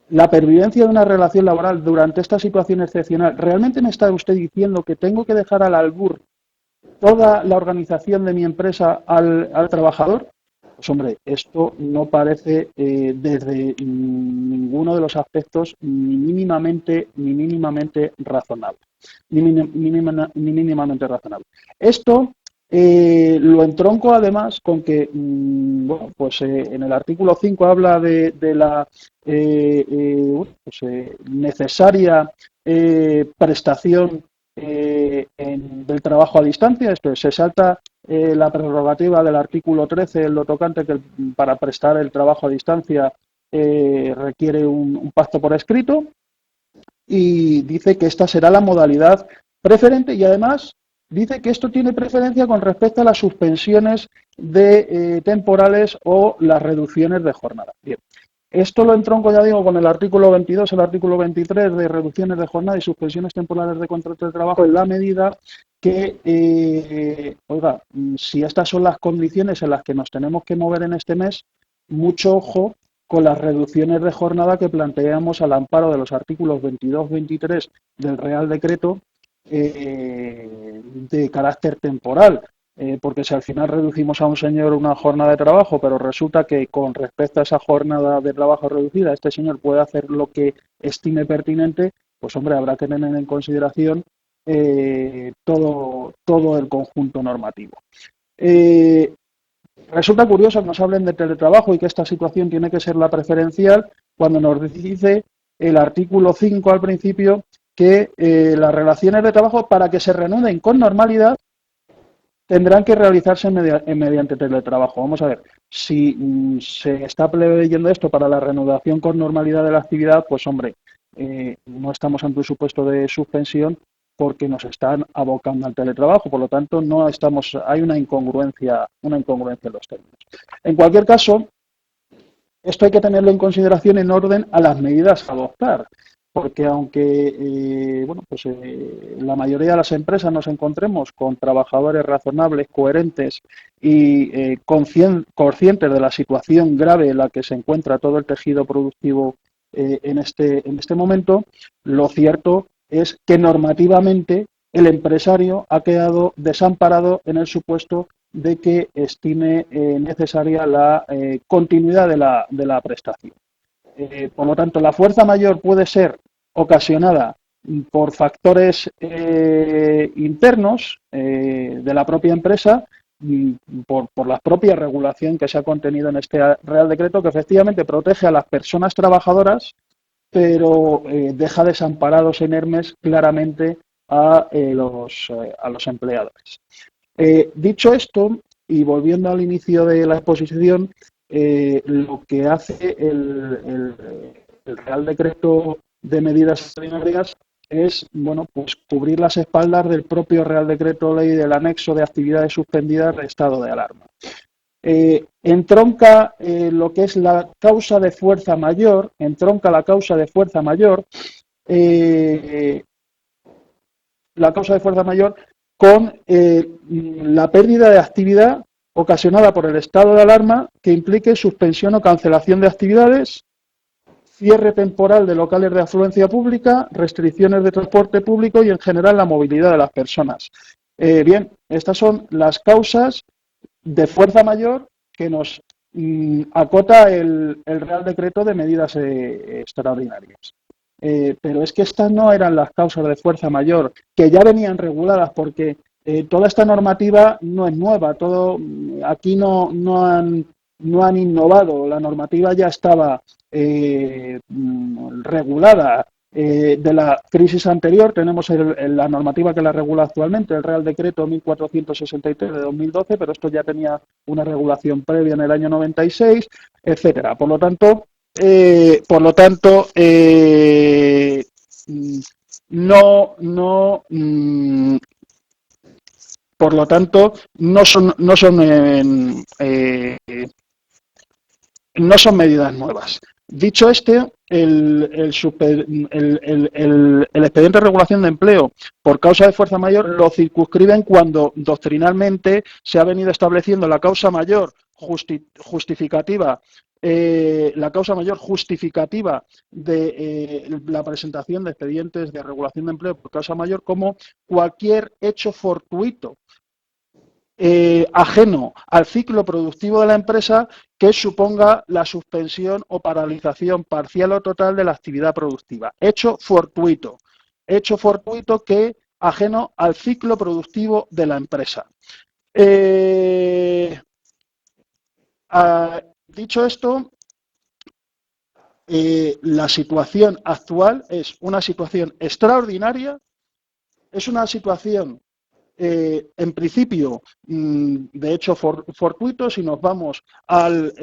la pervivencia de una relación laboral durante esta situación excepcional, ¿realmente me está usted diciendo que tengo que dejar al albur toda la organización de mi empresa al trabajador? Pues hombre, esto no parece desde ninguno de los aspectos ni mínimamente razonable. Ni mínimamente razonable. Esto lo entronco además con que, bueno, pues en el artículo 5 habla de la necesaria prestación del trabajo a distancia. Esto es, se salta la prerrogativa del artículo 13, en lo tocante que para prestar el trabajo a distancia requiere un pacto por escrito, y dice que esta será la modalidad preferente, y además dice que esto tiene preferencia con respecto a las suspensiones temporales o las reducciones de jornada. Bien. Esto lo entronco, ya digo, con el artículo 22, el artículo 23 de reducciones de jornada y suspensiones temporales de contrato de trabajo, en la medida que, oiga, si estas son las condiciones en las que nos tenemos que mover en este mes, mucho ojo con las reducciones de jornada que planteamos al amparo de los artículos 22-23 del Real Decreto de carácter temporal. Porque si al final reducimos a un señor una jornada de trabajo, pero resulta que con respecto a esa jornada de trabajo reducida, este señor puede hacer lo que estime pertinente, pues hombre, habrá que tener en consideración todo el conjunto normativo. Resulta curioso que nos hablen de teletrabajo y que esta situación tiene que ser la preferencial, cuando nos dice el artículo 5 al principio que las relaciones de trabajo, para que se reanuden con normalidad, tendrán que realizarse mediante teletrabajo. Vamos a ver, si se está preveyendo esto para la reanudación con normalidad de la actividad, pues hombre, no estamos ante un supuesto de suspensión porque nos están abocando al teletrabajo, por lo tanto no estamos, hay una incongruencia en los términos. En cualquier caso, esto hay que tenerlo en consideración en orden a las medidas a adoptar, porque aunque la mayoría de las empresas nos encontremos con trabajadores razonables, coherentes y conscientes de la situación grave en la que se encuentra todo el tejido productivo en este momento, lo cierto es que normativamente el empresario ha quedado desamparado en el supuesto de que estime necesaria la continuidad de la prestación. Por lo tanto, la fuerza mayor puede ser ocasionada por factores internos de la propia empresa, por la propia regulación que se ha contenido en este Real Decreto, que efectivamente protege a las personas trabajadoras, pero deja desamparados en Hermes claramente a los empleadores. Dicho esto, y volviendo al inicio de la exposición, lo que hace el Real Decreto de medidas extraordinarias es, bueno, pues cubrir las espaldas del propio Real Decreto Ley del anexo de actividades suspendidas de estado de alarma. Entronca lo que es la causa de fuerza mayor, con la pérdida de actividad ocasionada por el estado de alarma que implique suspensión o cancelación de actividades, cierre temporal de locales de afluencia pública, restricciones de transporte público y, en general, la movilidad de las personas. Bien, estas son las causas de fuerza mayor que nos acota el Real Decreto de medidas extraordinarias. Pero es que estas no eran las causas de fuerza mayor, que ya venían reguladas, porque toda esta normativa no es nueva, aquí no han innovado, la normativa ya estaba regulada. De la crisis anterior tenemos la normativa que la regula actualmente, el Real Decreto 1463 de 2012, pero esto ya tenía una regulación previa en el año 96, etcétera. Por lo tanto, no son medidas nuevas. Dicho el expediente de regulación de empleo por causa de fuerza mayor lo circunscriben cuando doctrinalmente se ha venido estableciendo la causa mayor justificativa de la presentación de expedientes de regulación de empleo por causa mayor como cualquier hecho fortuito ajeno al ciclo productivo de la empresa que suponga la suspensión o paralización parcial o total de la actividad productiva. Hecho fortuito que ajeno al ciclo productivo de la empresa. Dicho esto, la situación actual es una situación extraordinaria, es una situación en principio, de hecho fortuito. Si nos vamos al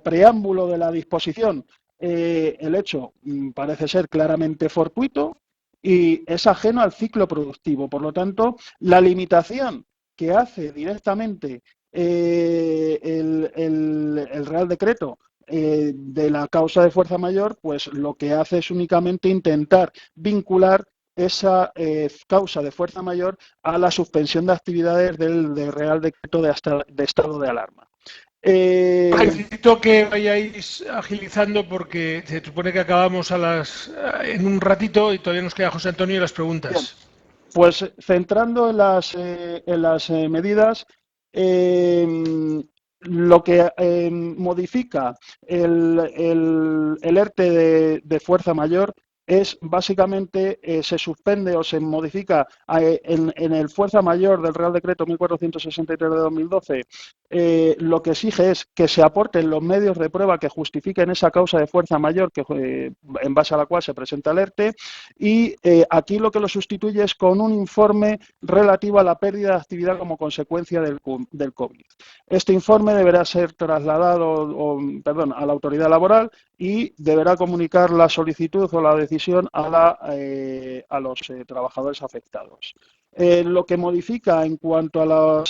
preámbulo de la disposición, el hecho parece ser claramente fortuito y es ajeno al ciclo productivo. Por lo tanto, la limitación que hace directamente el Real Decreto de la causa de fuerza mayor, pues lo que hace es únicamente intentar vincular esa causa de fuerza mayor a la suspensión de actividades del Real Decreto de estado de alarma. Necesito que vayáis agilizando porque se supone que acabamos en un ratito y todavía nos queda José Antonio y las preguntas. Bien. Pues centrando en las medidas, lo que modifica el ERTE de fuerza mayor es básicamente se suspende o se modifica en el fuerza mayor del Real Decreto 1463 de 2012. Lo que exige es que se aporten los medios de prueba que justifiquen esa causa de fuerza mayor en base a la cual se presenta el ERTE, y aquí lo que lo sustituye es con un informe relativo a la pérdida de actividad como consecuencia del COVID. Este informe deberá ser trasladado a la autoridad laboral y deberá comunicar la solicitud o la decisión a los trabajadores afectados. Lo que modifica en cuanto a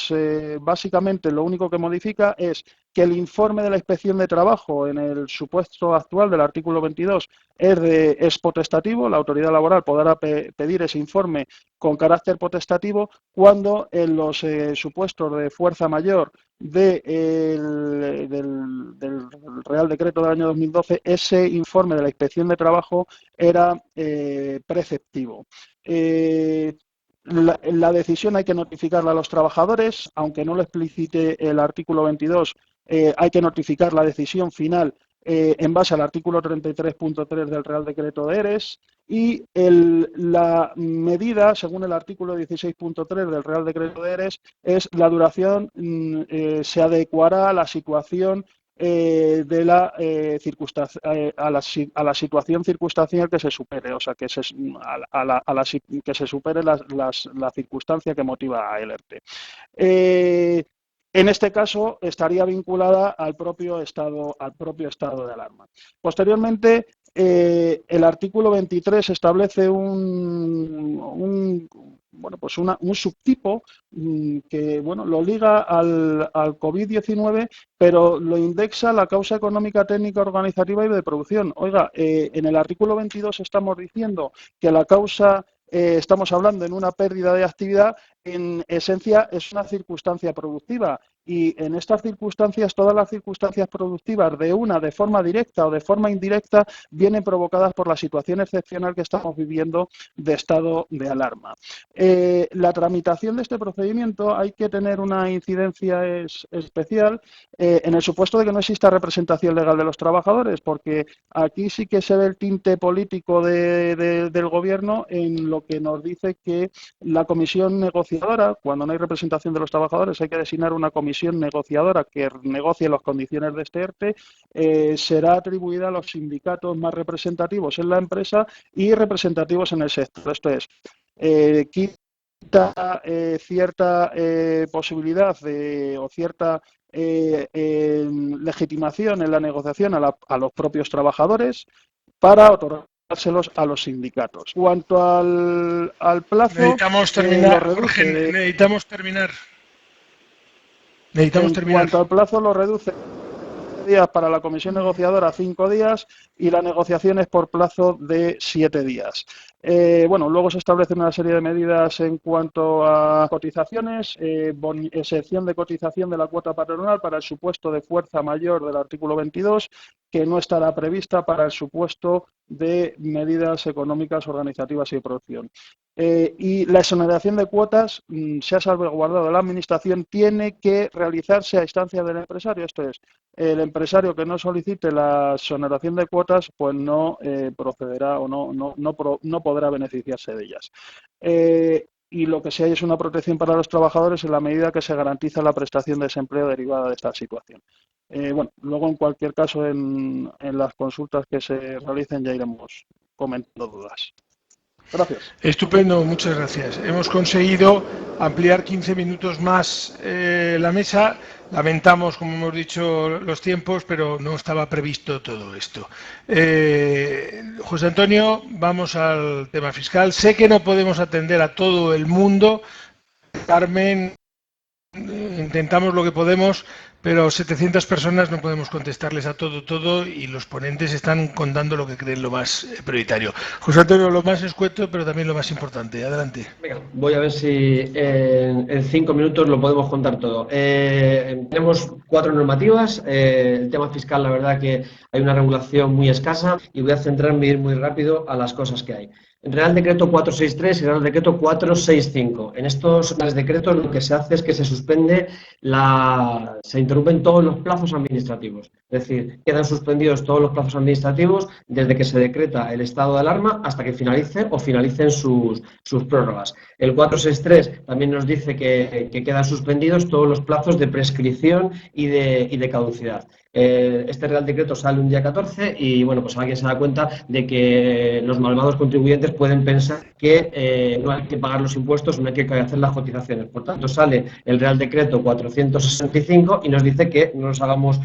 básicamente lo único que modifica es que el informe de la Inspección de Trabajo en el supuesto actual del artículo 22 es potestativo. La autoridad laboral podrá pedir ese informe con carácter potestativo cuando en los supuestos de fuerza mayor del Real Decreto del año 2012 ese informe de la Inspección de Trabajo era preceptivo. La decisión hay que notificarla a los trabajadores, aunque no lo explicite el artículo 22, hay que notificar la decisión final en base al artículo 33.3 del Real Decreto de ERES, y la medida, según el artículo 16.3 del Real Decreto de ERES, es la duración se adecuará a la situación de la circunstancia, a la situación circunstancial que se supere, o sea, que se supere la circunstancia que motiva el ERTE. En este caso estaría vinculada al propio estado de alarma. Posteriormente, el artículo 23 establece un subtipo que bueno, lo liga al COVID-19, pero lo indexa a la causa económica, técnica, organizativa y de producción. Oiga, en el artículo 22 estamos diciendo que la causa, estamos hablando en una pérdida de actividad, en esencia es una circunstancia productiva. Y en estas circunstancias, todas las circunstancias productivas de forma directa o de forma indirecta, vienen provocadas por la situación excepcional que estamos viviendo de estado de alarma. La tramitación de este procedimiento hay que tener una incidencia especial en el supuesto de que no exista representación legal de los trabajadores, porque aquí sí que se ve el tinte político del Gobierno en lo que nos dice que la comisión negociadora, cuando no hay representación de los trabajadores, hay que designar una comisión negociadora que negocie las condiciones de este ERTE, será atribuida a los sindicatos más representativos en la empresa y representativos en el sector. Esto es, quita cierta posibilidad o cierta legitimación en la negociación a los propios trabajadores para otorgárselos a los sindicatos. Cuanto al plazo, necesitamos terminar, lo reduce. Jorge, necesitamos terminar. En cuanto al plazo, lo reduce días para la comisión negociadora a 5 días y la negociación es por plazo de 7 días. Luego se establece una serie de medidas en cuanto a cotizaciones, excepción de cotización de la cuota patronal para el supuesto de fuerza mayor del artículo 22, que no estará prevista para el supuesto de medidas económicas, organizativas y de producción. Y la exoneración de cuotas se ha salvaguardado. La Administración tiene que realizarse a instancia del empresario. Esto es, el empresario que no solicite la exoneración de cuotas, pues no procederá o no podrá beneficiarse de ellas. Y lo que sí hay es una protección para los trabajadores en la medida que se garantiza la prestación de desempleo derivada de esta situación. Luego, en cualquier caso, en las consultas que se realicen ya iremos comentando dudas. Gracias. Estupendo, muchas gracias. Hemos conseguido ampliar 15 minutos más la mesa. Lamentamos, como hemos dicho, los tiempos, pero no estaba previsto todo esto. José Antonio, vamos al tema fiscal. Sé que no podemos atender a todo el mundo. Carmen, intentamos lo que podemos, pero 700 personas no podemos contestarles a todo y los ponentes están contando lo que creen lo más prioritario. José Antonio, lo más escueto, pero también lo más importante. Adelante. Venga, voy a ver si en 5 minutos lo podemos contar todo. Tenemos 4 normativas. El tema fiscal, la verdad que hay una regulación muy escasa y voy a centrarme y ir muy rápido a las cosas que hay. Real Decreto 463 y Real Decreto 465. En estos Reales Decretos lo que se hace es que se interrumpen todos los plazos administrativos. Es decir, quedan suspendidos todos los plazos administrativos desde que se decreta el estado de alarma hasta que finalice o finalicen sus prórrogas. El 463 también nos dice que quedan suspendidos todos los plazos de prescripción y de caducidad. Este Real Decreto sale un día 14 y, bueno, pues alguien se da cuenta de que los malvados contribuyentes pueden pensar que no hay que pagar los impuestos, no hay que hacer las cotizaciones. Por tanto, sale el Real Decreto 465 y nos dice que no nos hagamos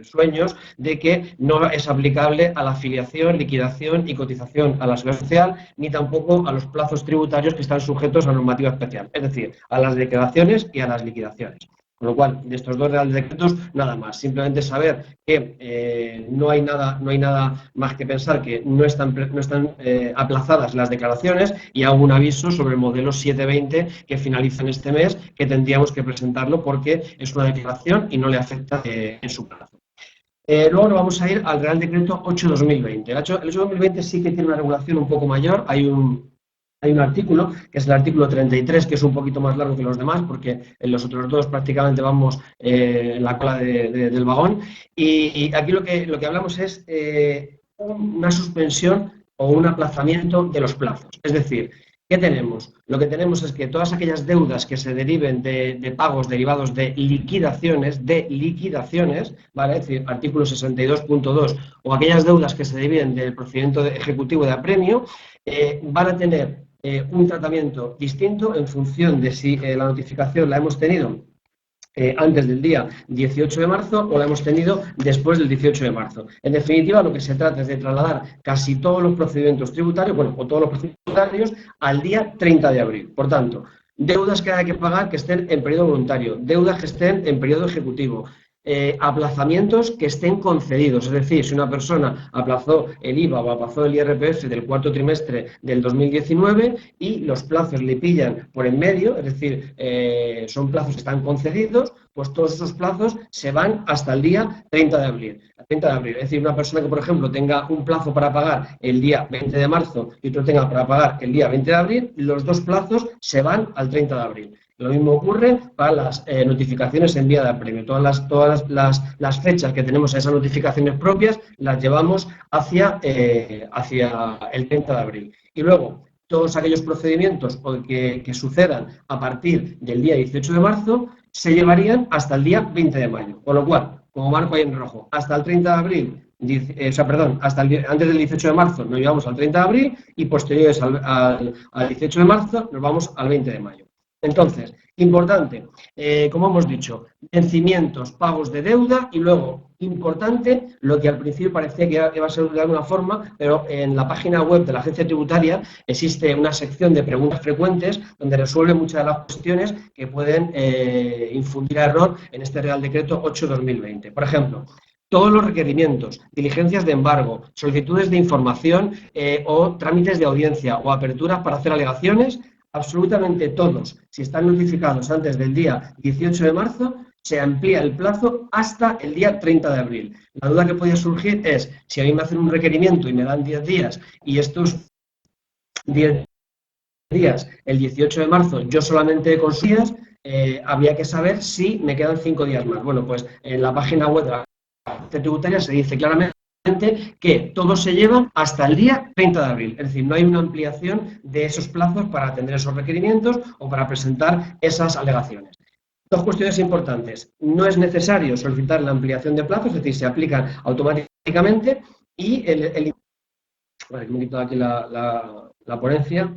sueños de que no es aplicable a la afiliación, liquidación y cotización a la seguridad social, ni tampoco a los plazos tributarios que están sujetos a normativa especial, es decir, a las declaraciones y a las liquidaciones. Con lo cual, de estos 2 Reales Decretos, nada más. Simplemente saber que no hay nada más que pensar que no están aplazadas las declaraciones y hago un aviso sobre el modelo 720 que finaliza en este mes, que tendríamos que presentarlo porque es una declaración y no le afecta en su plazo. Luego nos vamos a ir al Real Decreto 8/2020. El 8/2020 sí que tiene una regulación un poco mayor. Hay un artículo, que es el artículo 33, que es un poquito más largo que los demás, porque en los otros 2 prácticamente vamos en la cola del vagón. Y aquí lo que hablamos es una suspensión o un aplazamiento de los plazos. Es decir, ¿qué tenemos? Lo que tenemos es que todas aquellas deudas que se deriven de pagos derivados de liquidaciones, ¿vale? Es decir, artículo 62.2, o aquellas deudas que se deriven del procedimiento ejecutivo de apremio, van a tener un tratamiento distinto en función de si la notificación la hemos tenido antes del día 18 de marzo o la hemos tenido después del 18 de marzo. En definitiva, lo que se trata es de trasladar casi todos los procedimientos tributarios, bueno, o todos los procedimientos tributarios al día 30 de abril. Por tanto, deudas que haya que pagar que estén en periodo voluntario, deudas que estén en periodo ejecutivo, aplazamientos que estén concedidos, es decir, si una persona aplazó el IVA o aplazó el IRPF del cuarto trimestre del 2019 y los plazos le pillan por en medio, es decir, son plazos que están concedidos, pues todos esos plazos se van hasta el día 30 de abril. Es decir, una persona que, por ejemplo, tenga un plazo para pagar el día 20 de marzo y otro tenga para pagar el día 20 de abril, los dos plazos se van al 30 de abril. Lo mismo ocurre para las notificaciones en vía de apremio. Todas las fechas que tenemos a esas notificaciones propias las llevamos hacia el 30 de abril. Y luego, todos aquellos procedimientos que sucedan a partir del día 18 de marzo se llevarían hasta el día 20 de mayo. Con lo cual, como marco ahí en rojo, hasta el 30 de abril, antes del 18 de marzo nos llevamos al 30 de abril y posteriores al 18 de marzo nos vamos al 20 de mayo. Entonces, importante, como hemos dicho, vencimientos, pagos de deuda y luego, importante, lo que al principio parecía que iba a ser de alguna forma, pero en la página web de la Agencia Tributaria existe una sección de preguntas frecuentes donde resuelve muchas de las cuestiones que pueden infundir error en este Real Decreto 8/2020. Por ejemplo, todos los requerimientos, diligencias de embargo, solicitudes de información o trámites de audiencia o aperturas para hacer alegaciones, absolutamente todos, si están notificados antes del día 18 de marzo, se amplía el plazo hasta el día 30 de abril. La duda que podría surgir es, si a mí me hacen un requerimiento y me dan 10 días y estos 10 días, el 18 de marzo, yo solamente consigo días, habría que saber si me quedan 5 días más. Bueno, pues en la página web de la Agencia Tributaria se dice claramente que todo se lleva hasta el día 30 de abril. Es decir, no hay una ampliación de esos plazos para atender esos requerimientos o para presentar esas alegaciones. Dos cuestiones importantes. No es necesario solicitar la ampliación de plazos, es decir, se aplican automáticamente y Vale, me he quitado aquí la ponencia.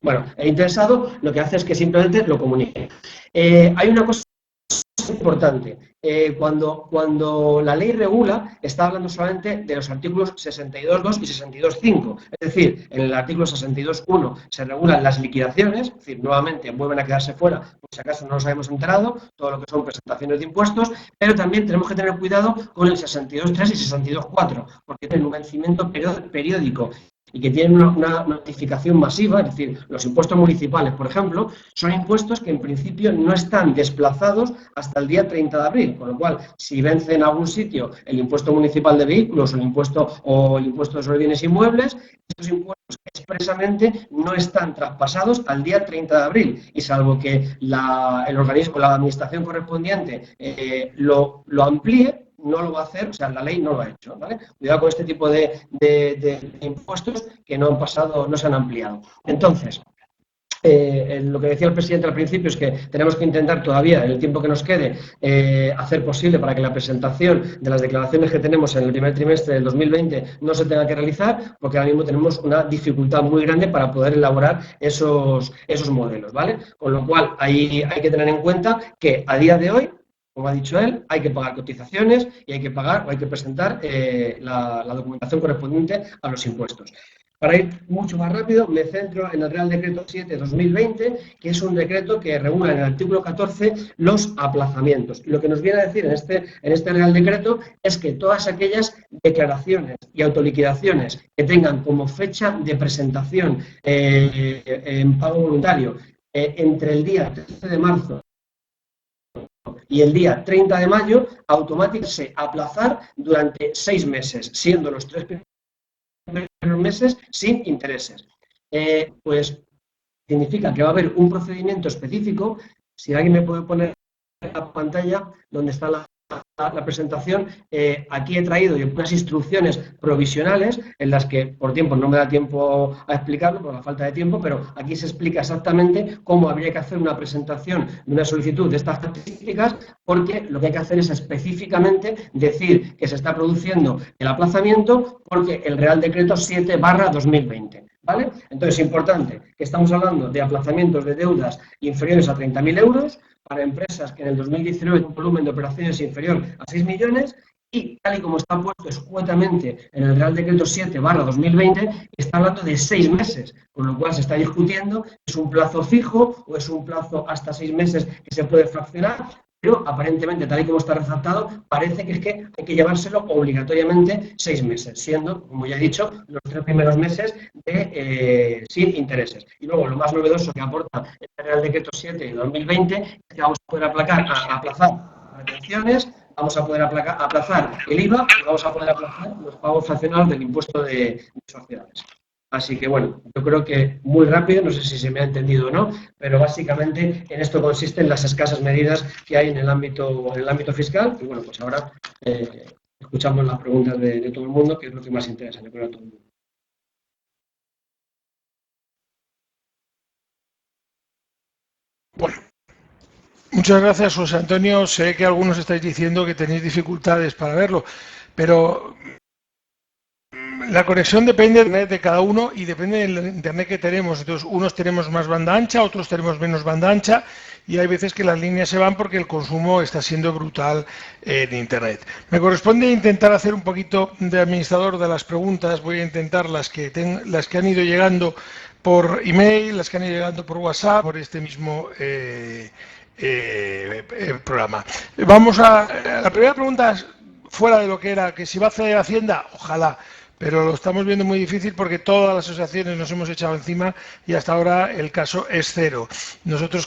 Bueno, el interesado lo que hace es que simplemente lo comunique. Hay una cosa importante. Cuando la ley regula, está hablando solamente de los artículos 62.2 y 62.5. Es decir, en el artículo 62.1 se regulan las liquidaciones, es decir, nuevamente vuelven a quedarse fuera, por si acaso no nos habíamos enterado, todo lo que son presentaciones de impuestos, pero también tenemos que tener cuidado con el 62.3 y 62.4, porque tienen un vencimiento periódico y que tienen una notificación masiva, es decir, los impuestos municipales, por ejemplo, son impuestos que en principio no están desplazados hasta el día 30 de abril, con lo cual, si vence en algún sitio el impuesto municipal de vehículos o el impuesto sobre bienes inmuebles, estos impuestos expresamente no están traspasados al día 30 de abril, y salvo que el organismo, la administración correspondiente lo amplíe, no lo va a hacer, o sea, la ley no lo ha hecho, ¿vale? Cuidado con este tipo de impuestos que no se han ampliado. Entonces, lo que decía el presidente al principio es que tenemos que intentar todavía, en el tiempo que nos quede, hacer posible para que la presentación de las declaraciones que tenemos en el primer trimestre del 2020 no se tenga que realizar, porque ahora mismo tenemos una dificultad muy grande para poder elaborar esos modelos, ¿vale? Con lo cual, hay que tener en cuenta que a día de hoy, como ha dicho él, hay que pagar cotizaciones y hay que presentar la documentación correspondiente a los impuestos. Para ir mucho más rápido, me centro en el Real Decreto 7/2020, que es un decreto que regula en el artículo 14 los aplazamientos. Y lo que nos viene a decir en este Real Decreto es que todas aquellas declaraciones y autoliquidaciones que tengan como fecha de presentación en pago voluntario entre el día 13 de marzo y el día 30 de mayo, automáticamente se aplazar durante 6 meses, siendo los 3 primeros meses sin intereses. Pues significa que va a haber un procedimiento específico. Si alguien me puede poner la pantalla donde está la presentación, aquí he traído unas instrucciones provisionales en las que por tiempo no me da tiempo a explicarlo por la falta de tiempo, pero aquí se explica exactamente cómo habría que hacer una presentación de una solicitud de estas características, porque lo que hay que hacer es específicamente decir que se está produciendo el aplazamiento porque el Real Decreto 7/2020. ¿Vale? Entonces, es importante que estamos hablando de aplazamientos de deudas inferiores a 30.000 euros, para empresas que en el 2019 tienen un volumen de operaciones inferior a 6 millones y, tal y como está puesto escuetamente en el Real Decreto 7/2020, está hablando de 6 meses, con lo cual se está discutiendo, ¿es un plazo fijo o es un plazo hasta 6 meses que se puede fraccionar? Pero aparentemente, tal y como está redactado, parece que es que hay que llevárselo obligatoriamente 6 meses, siendo, como ya he dicho, los 3 primeros meses sin intereses. Y luego, lo más novedoso que aporta el Real Decreto 7 de 2020 es que vamos a poder aplazar retenciones, vamos a poder aplazar el IVA y vamos a poder aplazar los pagos fraccionados del impuesto de sociedades. Así que, bueno, yo creo que muy rápido, no sé si se me ha entendido o no, pero básicamente en esto consisten las escasas medidas que hay en el ámbito fiscal. Y bueno, pues ahora escuchamos las preguntas de todo el mundo, que es lo que más interesa, yo creo, a todo el mundo. Bueno, muchas gracias, José Antonio. Sé que algunos estáis diciendo que tenéis dificultades para verlo, pero la conexión depende del internet de cada uno y depende del internet que tenemos. Entonces, unos tenemos más banda ancha, otros tenemos menos banda ancha y hay veces que las líneas se van porque el consumo está siendo brutal en internet. Me corresponde intentar hacer un poquito de administrador de las preguntas. Voy a intentar las que han ido llegando por email, las que han ido llegando por WhatsApp, por este mismo programa. Vamos a la primera pregunta, fuera de lo que era, que si va a hacer Hacienda, ojalá. Pero lo estamos viendo muy difícil porque todas las asociaciones nos hemos echado encima y hasta ahora el caso es cero. Nosotros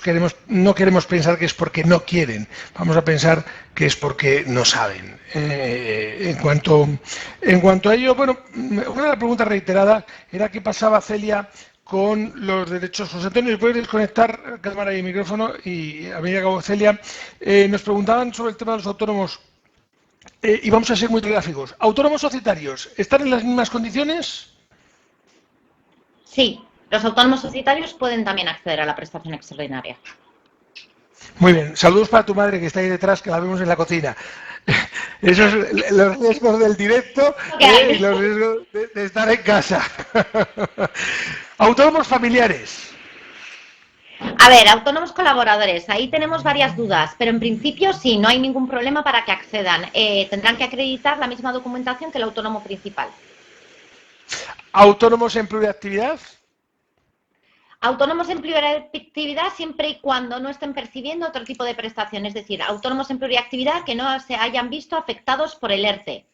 no queremos pensar que es porque no quieren, vamos a pensar que es porque no saben. En cuanto a ello, bueno, una de las preguntas reiteradas era qué pasaba, Celia, con los derechos. José Antonio, ¿puedes desconectar cámara y micrófono? Y a medida que hago, Celia, nos preguntaban sobre el tema de los autónomos. Y vamos a ser muy gráficos. ¿Autónomos societarios están en las mismas condiciones? Sí, los autónomos societarios pueden también acceder a la prestación extraordinaria. Muy bien. Saludos para tu madre que está ahí detrás, que la vemos en la cocina. Esos los riesgos del directo y los riesgos de estar en casa. Autónomos familiares. A ver, autónomos colaboradores, ahí tenemos varias dudas, pero en principio sí, no hay ningún problema para que accedan. Tendrán que acreditar la misma documentación que el autónomo principal. ¿Autónomos en pluriactividad? Autónomos en pluriactividad siempre y cuando no estén percibiendo otro tipo de prestación, es decir, autónomos en pluriactividad que no se hayan visto afectados por el ERTE.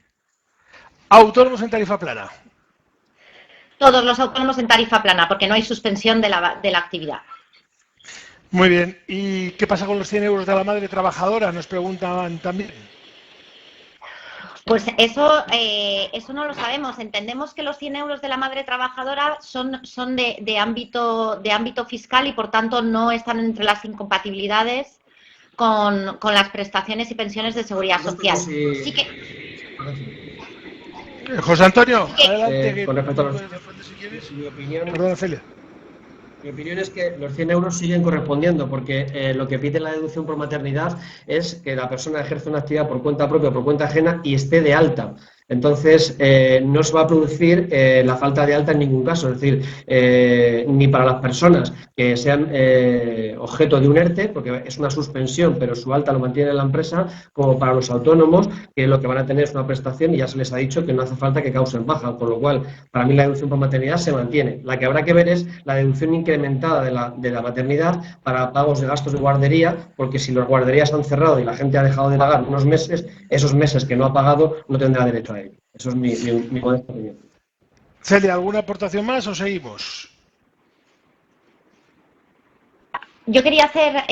¿Autónomos en tarifa plana? Todos los autónomos en tarifa plana, porque no hay suspensión de la actividad. Muy bien. ¿Y qué pasa con los 100 euros de la madre trabajadora? Nos preguntaban también. Pues eso no lo sabemos. Entendemos que los 100 euros de la madre trabajadora son de ámbito fiscal y, por tanto, no están entre las incompatibilidades con las prestaciones y pensiones de seguridad social. Sí que... José Antonio, sí que... adelante. Con respecto a los... Mi opinión... Perdón, Celia. Mi opinión es que los 100 euros siguen correspondiendo porque lo que pide la deducción por maternidad es que la persona ejerza una actividad por cuenta propia o por cuenta ajena y esté de alta. Entonces, no se va a producir la falta de alta en ningún caso, es decir, ni para las personas que sean objeto de un ERTE, porque es una suspensión, pero su alta lo mantiene la empresa, como para los autónomos, que lo que van a tener es una prestación y ya se les ha dicho que no hace falta que causen baja, con lo cual, para mí la deducción por maternidad se mantiene. La que habrá que ver es la deducción incrementada de la maternidad para pagos de gastos de guardería, porque si las guarderías han cerrado y la gente ha dejado de pagar unos meses, esos meses que no ha pagado no tendrá derecho a ello. Eso es mi modesta opinión. Celia, ¿alguna aportación más o seguimos? Yo quería hacer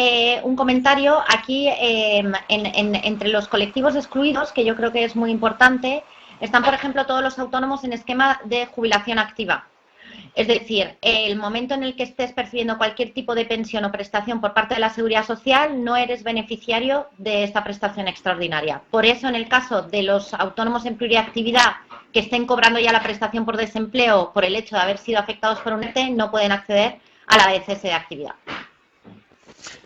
un comentario aquí entre los colectivos excluidos, que yo creo que es muy importante. Están, por ejemplo, todos los autónomos en esquema de jubilación activa. Es decir, el momento en el que estés percibiendo cualquier tipo de pensión o prestación por parte de la Seguridad Social, no eres beneficiario de esta prestación extraordinaria. Por eso, en el caso de los autónomos en pluriactividad que estén cobrando ya la prestación por desempleo por el hecho de haber sido afectados por un ERTE, no pueden acceder a la BCS de actividad.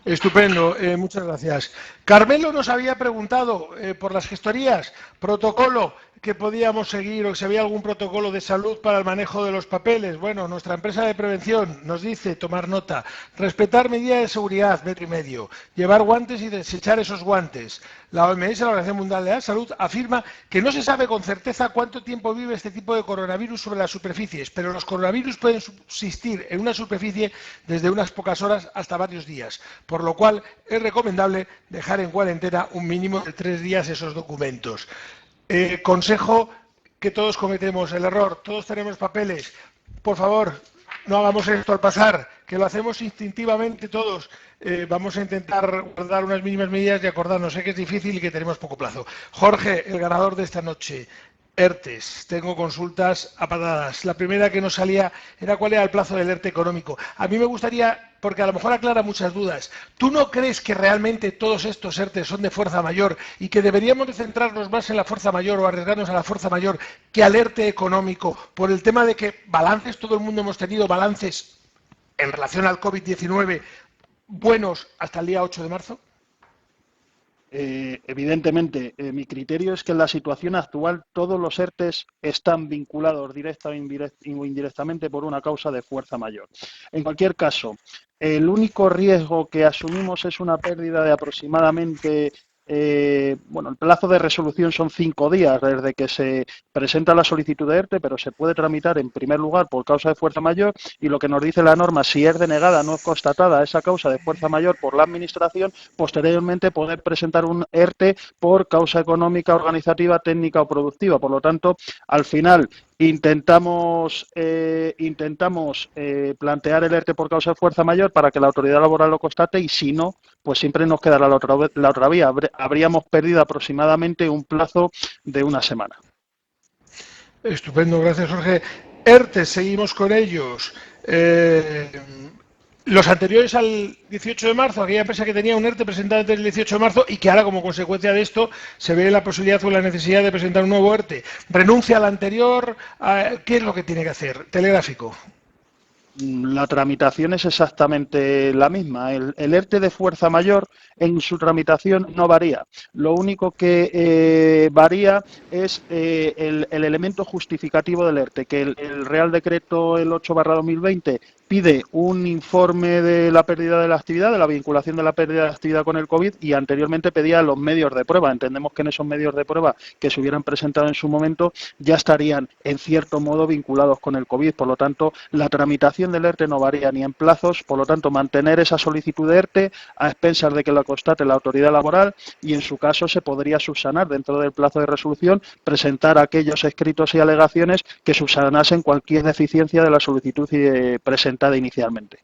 Estupendo, muchas gracias. Carmelo nos había preguntado por las gestorías, protocolo. que podíamos seguir o que si había algún protocolo de salud para el manejo de los papeles. Bueno, nuestra empresa de prevención nos dice, tomar nota, respetar medidas de seguridad, 1,5 metros, llevar guantes y desechar esos guantes. La OMS, la Organización Mundial de la Salud, afirma que no se sabe con certeza cuánto tiempo vive este tipo de coronavirus sobre las superficies, pero los coronavirus pueden subsistir en una superficie desde unas pocas horas hasta varios días, por lo cual es recomendable dejar en cuarentena un mínimo de 3 días esos documentos. Consejo que todos cometemos el error, todos tenemos papeles, por favor, no hagamos esto al pasar, que lo hacemos instintivamente todos. Vamos a intentar guardar unas mínimas medidas y acordarnos, sé que es difícil y que tenemos poco plazo. Jorge, el ganador de esta noche. ERTES, tengo consultas a patadas. La primera que nos salía era cuál era el plazo del ERTE económico. A mí me gustaría, porque a lo mejor aclara muchas dudas, ¿tú no crees que realmente todos estos ERTES son de fuerza mayor y que deberíamos de centrarnos más en la fuerza mayor o arriesgarnos a la fuerza mayor que al ERTE económico por el tema de que balances, todo el mundo hemos tenido balances en relación al COVID-19 buenos hasta el día 8 de marzo? Evidentemente, mi criterio es que en la situación actual todos los ERTES están vinculados directa o indirectamente por una causa de fuerza mayor. En cualquier caso, el único riesgo que asumimos es una pérdida de aproximadamente bueno, el plazo de resolución son 5 días desde que se presenta la solicitud de ERTE, pero se puede tramitar en primer lugar por causa de fuerza mayor y lo que nos dice la norma, si es denegada, no es constatada esa causa de fuerza mayor por la Administración, posteriormente poder presentar un ERTE por causa económica, organizativa, técnica o productiva. Por lo tanto, al final intentamos plantear el ERTE por causa de fuerza mayor para que la autoridad laboral lo constate y si no, pues siempre nos quedará la otra vía. Habríamos perdido aproximadamente un plazo de una semana. Estupendo, gracias Jorge. ERTE, seguimos con ellos. Los anteriores al 18 de marzo, aquella empresa que tenía un ERTE presentado antes del 18 de marzo y que ahora como consecuencia de esto se ve la posibilidad o la necesidad de presentar un nuevo ERTE. ¿Renuncia al anterior? ¿Qué es lo que tiene que hacer? Telegráfico. La tramitación es exactamente la misma. El ERTE de fuerza mayor en su tramitación no varía. Lo único que varía es el elemento justificativo del ERTE, que el Real Decreto el 8/2020 pide un informe de la pérdida de la actividad, de la vinculación de la pérdida de la actividad con el COVID y anteriormente pedía los medios de prueba. Entendemos que en esos medios de prueba que se hubieran presentado en su momento ya estarían en cierto modo vinculados con el COVID. Por lo tanto, la tramitación del ERTE no varía ni en plazos, por lo tanto, mantener esa solicitud de ERTE a expensas de que la constate la autoridad laboral y en su caso se podría subsanar dentro del plazo de resolución, presentar aquellos escritos y alegaciones que subsanasen cualquier deficiencia de la solicitud presentada inicialmente.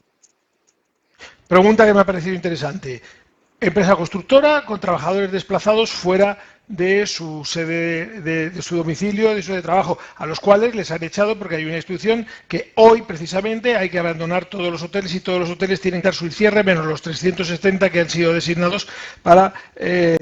Pregunta que me ha parecido interesante. Empresa constructora con trabajadores desplazados fuera de su sede, de su domicilio, de su de trabajo, a los cuales les han echado porque hay una instrucción que hoy precisamente hay que abandonar todos los hoteles y todos los hoteles tienen que dar su cierre, menos los 370 que han sido designados para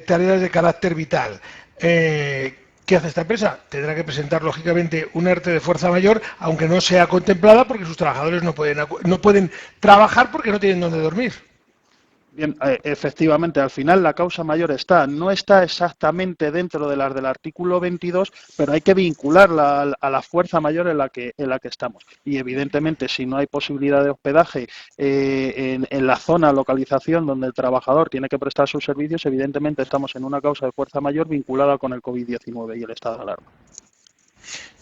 tareas de carácter vital. ¿Qué hace esta empresa? Tendrá que presentar, lógicamente, un ERTE de fuerza mayor, aunque no sea contemplada, porque sus trabajadores no pueden trabajar porque no tienen dónde dormir. Bien, efectivamente, al final la causa mayor no está exactamente dentro de las del artículo 22, pero hay que vincularla a la fuerza mayor en la que estamos. Y evidentemente, si no hay posibilidad de hospedaje en la zona, localización donde el trabajador tiene que prestar sus servicios, evidentemente estamos en una causa de fuerza mayor vinculada con el COVID-19 y el estado de alarma.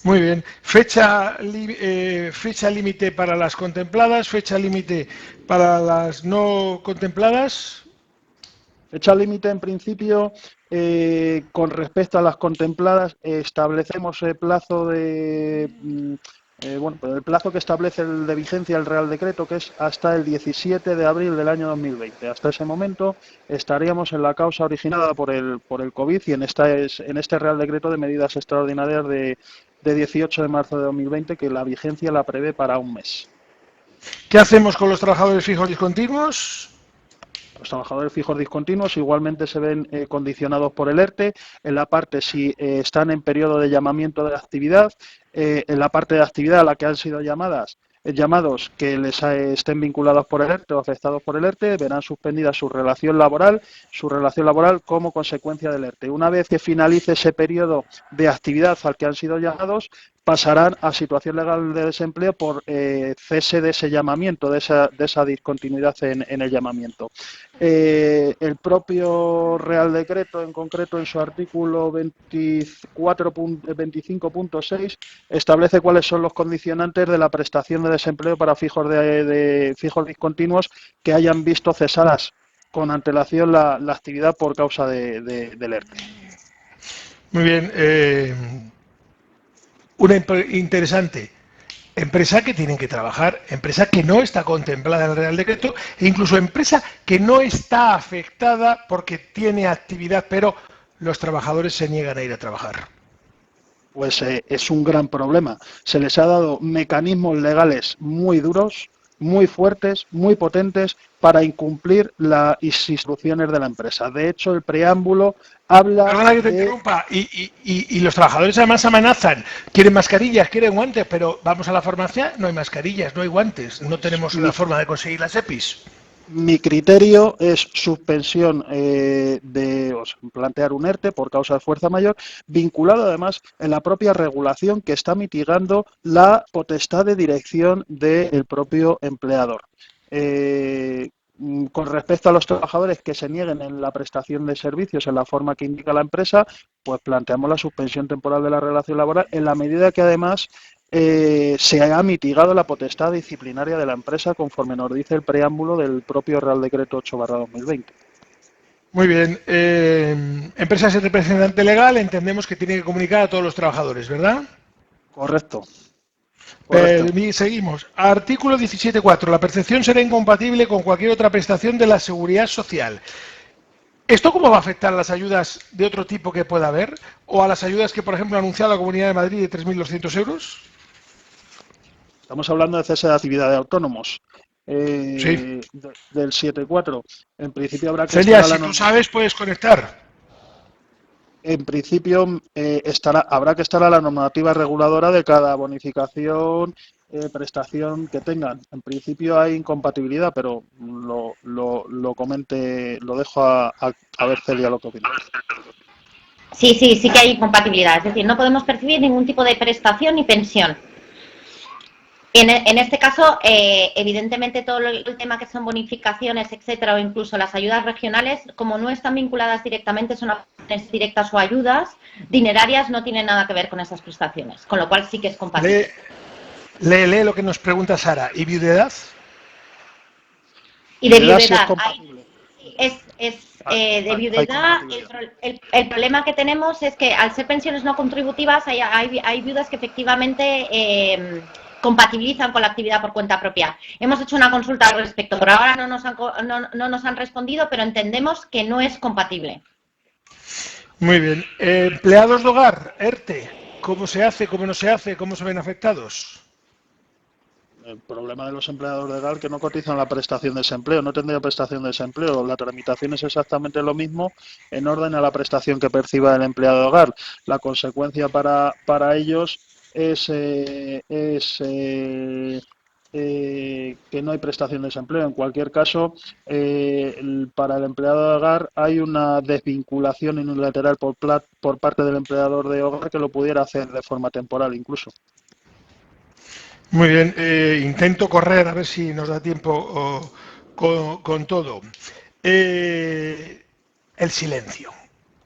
Muy bien. Fecha límite para las contempladas, fecha límite para las no contempladas. Fecha límite, en principio, con respecto a las contempladas, establecemos el plazo de... el plazo que establece el de vigencia el Real Decreto, que es hasta el 17 de abril del año 2020. Hasta ese momento estaríamos en la causa originada por el COVID y en este Real Decreto de medidas extraordinarias de 18 de marzo de 2020, que la vigencia la prevé para un mes. ¿Qué hacemos con los trabajadores fijos discontinuos? Los trabajadores fijos discontinuos igualmente se ven condicionados por el ERTE, en la parte si están en periodo de llamamiento de la actividad, en la parte de actividad a la que han sido llamadas, llamados que les estén vinculados por el ERTE o afectados por el ERTE verán suspendida su relación laboral como consecuencia del ERTE. Una vez que finalice ese periodo de actividad al que han sido llamados, pasarán a situación legal de desempleo por cese de ese llamamiento, de esa discontinuidad en el llamamiento. El propio Real Decreto, en concreto en su artículo 25.6, establece cuáles son los condicionantes de la prestación de desempleo para fijos fijos discontinuos que hayan visto cesadas con antelación la actividad por causa del ERTE. Muy bien. Una interesante empresa que tienen que trabajar, empresa que no está contemplada en el Real Decreto e incluso empresa que no está afectada porque tiene actividad, pero los trabajadores se niegan a ir a trabajar. Pues es un gran problema. Se les ha dado mecanismos legales muy duros, muy fuertes, muy potentes para incumplir las instrucciones de la empresa. De hecho, el preámbulo habla... Perdona que te interrumpa. Y los trabajadores además amenazan. Quieren mascarillas, quieren guantes, pero vamos a la farmacia, no hay mascarillas, no hay guantes, no tenemos una forma de conseguir las EPIs. Mi criterio es suspensión plantear un ERTE por causa de fuerza mayor, vinculado además en la propia regulación que está mitigando la potestad de dirección del propio empleador. Con respecto a los trabajadores que se nieguen en la prestación de servicios en la forma que indica la empresa, pues planteamos la suspensión temporal de la relación laboral en la medida que además se ha mitigado la potestad disciplinaria de la empresa conforme nos dice el preámbulo del propio Real Decreto 8/2020. Muy bien. Empresa sin representante legal, entendemos que tiene que comunicar a todos los trabajadores, ¿verdad? Correcto. Seguimos. Artículo 17.4. La percepción será incompatible con cualquier otra prestación de la seguridad social. ¿Esto cómo va a afectar a las ayudas de otro tipo que pueda haber? ¿O a las ayudas que, por ejemplo, ha anunciado la Comunidad de Madrid de 3.200 euros? Estamos hablando de cese de actividad de autónomos. Sí. Del 7.4. En principio habrá que Celia, si tú sabes, puedes conectar. En principio habrá que estar a la normativa reguladora de cada bonificación, prestación que tengan. En principio hay incompatibilidad, pero lo dejo a ver Celia lo que opina. Sí que hay incompatibilidad. Es decir, no podemos percibir ningún tipo de prestación ni pensión. En este caso, evidentemente, todo el tema que son bonificaciones, etcétera, o incluso las ayudas regionales, como no están vinculadas directamente, son acciones directas o ayudas dinerarias, no tienen nada que ver con esas prestaciones, con lo cual sí que es compatible. Lee lo que nos pregunta Sara. ¿Y viudedad? Y de viudedad, de viudedad, el problema que tenemos es que al ser pensiones no contributivas hay viudas que efectivamente compatibilizan con la actividad por cuenta propia. Hemos hecho una consulta al respecto, por ahora no nos han respondido, pero entendemos que no es compatible. Muy bien. Empleados de hogar, ERTE, ¿cómo se hace, cómo no se hace, cómo se ven afectados? El problema de los empleados de hogar que no cotizan la prestación de desempleo, no tendría prestación de desempleo. La tramitación es exactamente lo mismo en orden a la prestación que perciba el empleado de hogar. La consecuencia para ellos es que no hay prestación de desempleo. En cualquier caso, para el empleado de hogar hay una desvinculación unilateral por parte del empleador de hogar que lo pudiera hacer de forma temporal incluso. Muy bien, intento correr a ver si nos da tiempo con todo. El silencio.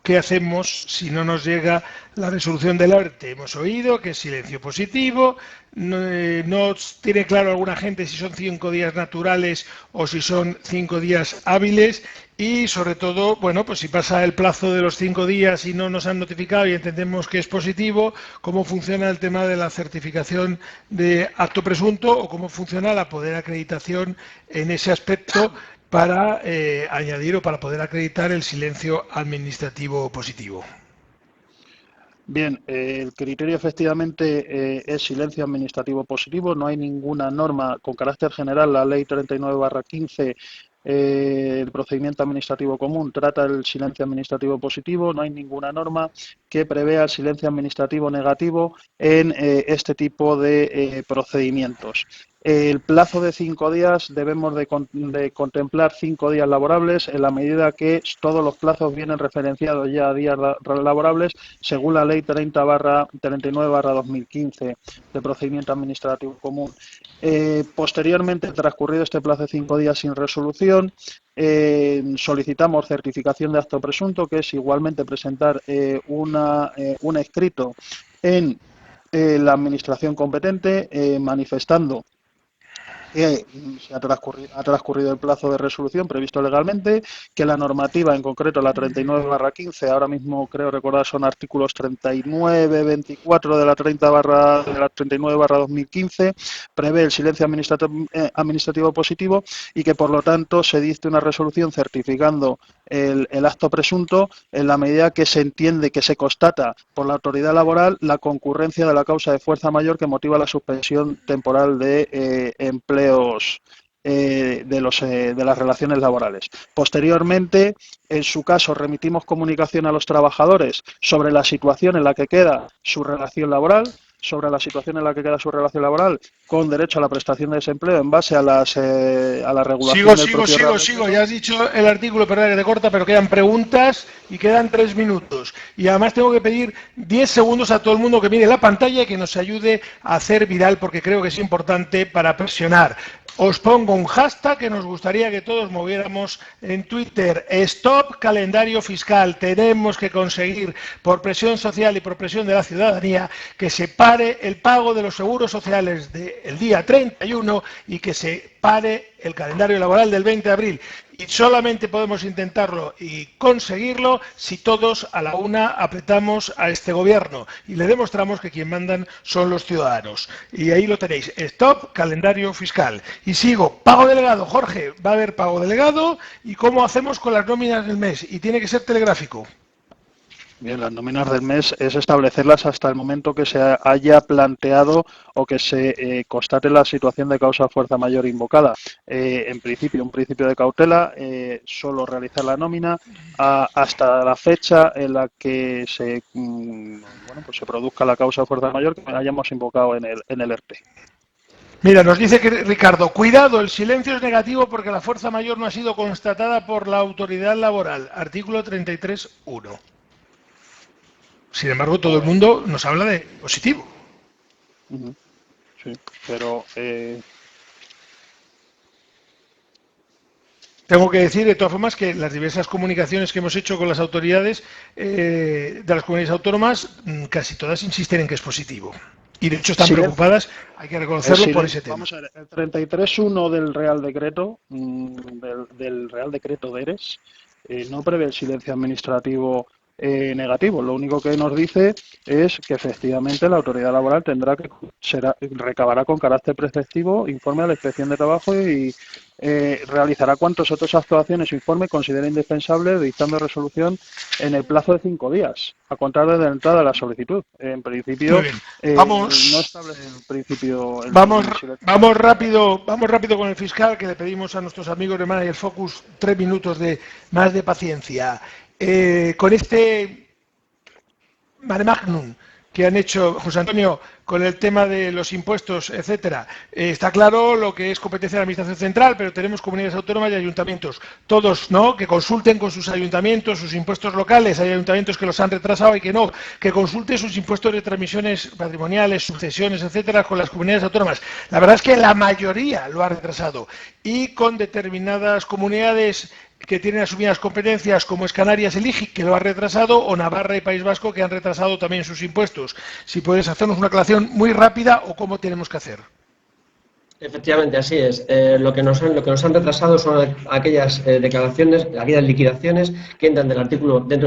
¿Qué hacemos si no nos llega la resolución del ERTE? Hemos oído que es silencio positivo, no tiene claro alguna gente si son 5 días naturales o si son 5 días hábiles y sobre todo, bueno, pues si pasa el plazo de los 5 días y no nos han notificado y entendemos que es positivo, ¿cómo funciona el tema de la certificación de acto presunto o cómo funciona la poder acreditación en ese aspecto para añadir o para poder acreditar el silencio administrativo positivo? Bien, el criterio efectivamente es silencio administrativo positivo. No hay ninguna norma con carácter general. La Ley 39/15, el procedimiento administrativo común, trata el silencio administrativo positivo. No hay ninguna norma que prevea el silencio administrativo negativo en este tipo de procedimientos. El plazo de 5 días debemos de contemplar 5 días laborables en la medida que todos los plazos vienen referenciados ya a días laborables según la Ley 39/2015 de Procedimiento Administrativo Común. Posteriormente, transcurrido este plazo de 5 días sin resolución, solicitamos certificación de acto presunto, que es igualmente presentar un escrito en la administración competente manifestando que se ha transcurrido el plazo de resolución previsto legalmente, que la normativa, en concreto la 39/15, ahora mismo creo recordar son artículos 39, 24 de la 39/2015, prevé el silencio administrativo positivo y que por lo tanto se dicte una resolución certificando el acto presunto en la medida que se entiende que se constata por la autoridad laboral la concurrencia de la causa de fuerza mayor que motiva la suspensión temporal de empleos de las relaciones laborales. Posteriormente, en su caso, remitimos comunicación a los trabajadores sobre la situación en la que queda su relación laboral, con derecho a la prestación de desempleo en base a la regulación del propio Real Sigo. Ya has dicho el artículo, perdón que te corta, pero quedan preguntas y quedan 3 minutos. Y además tengo que pedir 10 segundos a todo el mundo que mire la pantalla y que nos ayude a hacer viral, porque creo que es importante para presionar. Os pongo un hashtag que nos gustaría que todos moviéramos en Twitter. Stop calendario fiscal. Tenemos que conseguir, por presión social y por presión de la ciudadanía, que se pare el pago de los seguros sociales del día 31 y que se pare el calendario laboral del 20 de abril. Y solamente podemos intentarlo y conseguirlo si todos a la una apretamos a este gobierno y le demostramos que quien mandan son los ciudadanos. Y ahí lo tenéis. Stop calendario fiscal. Y sigo. Pago delegado. Jorge, va a haber pago delegado. ¿Y cómo hacemos con las nóminas del mes? Y tiene que ser telegráfico. Bien, las nóminas del mes es establecerlas hasta el momento que se haya planteado o que se constate la situación de causa de fuerza mayor invocada. En principio, un principio de cautela, solo realizar la nómina hasta la fecha en la que se produzca la causa de fuerza mayor que hayamos invocado en el ERTE. Mira, nos dice que Ricardo, cuidado, el silencio es negativo porque la fuerza mayor no ha sido constatada por la autoridad laboral. Artículo 33.1. Sin embargo, todo el mundo nos habla de positivo. Sí, pero... Tengo que decir, de todas formas, que las diversas comunicaciones que hemos hecho con las autoridades de las comunidades autónomas, casi todas insisten en que es positivo. Y de hecho están preocupadas, hay que reconocerlo, por ese tema. Vamos a ver, el 33.1 del Real Decreto, del Real Decreto de ERES, no prevé el silencio administrativo negativo. Lo único que nos dice es que efectivamente la autoridad laboral recabará con carácter preceptivo informe a la Inspección de Trabajo y realizará cuantos otras actuaciones o informe considere indispensable, dictando resolución en el plazo de 5 días, a contar desde la entrada de la solicitud. En principio, no establece en principio... Vamos rápido con el fiscal, que le pedimos a nuestros amigos de Manager Focus 3 minutos más de paciencia. Con este mare magnum que han hecho, José Antonio, con el tema de los impuestos, etcétera, está claro lo que es competencia de la Administración Central, pero tenemos comunidades autónomas y ayuntamientos, todos, ¿no?, que consulten con sus ayuntamientos sus impuestos locales. Hay ayuntamientos que los han retrasado y que no, que consulten sus impuestos de transmisiones patrimoniales, sucesiones, etcétera, con las comunidades autónomas. La verdad es que la mayoría lo ha retrasado, y con determinadas comunidades que tienen asumidas competencias, como es Canarias, el IGI, que lo ha retrasado, o Navarra y País Vasco, que han retrasado también sus impuestos. Si puedes hacernos una aclaración muy rápida, o cómo tenemos que hacer. Efectivamente, así es. Lo que nos han retrasado son aquellas declaraciones, aquellas liquidaciones que entran dentro del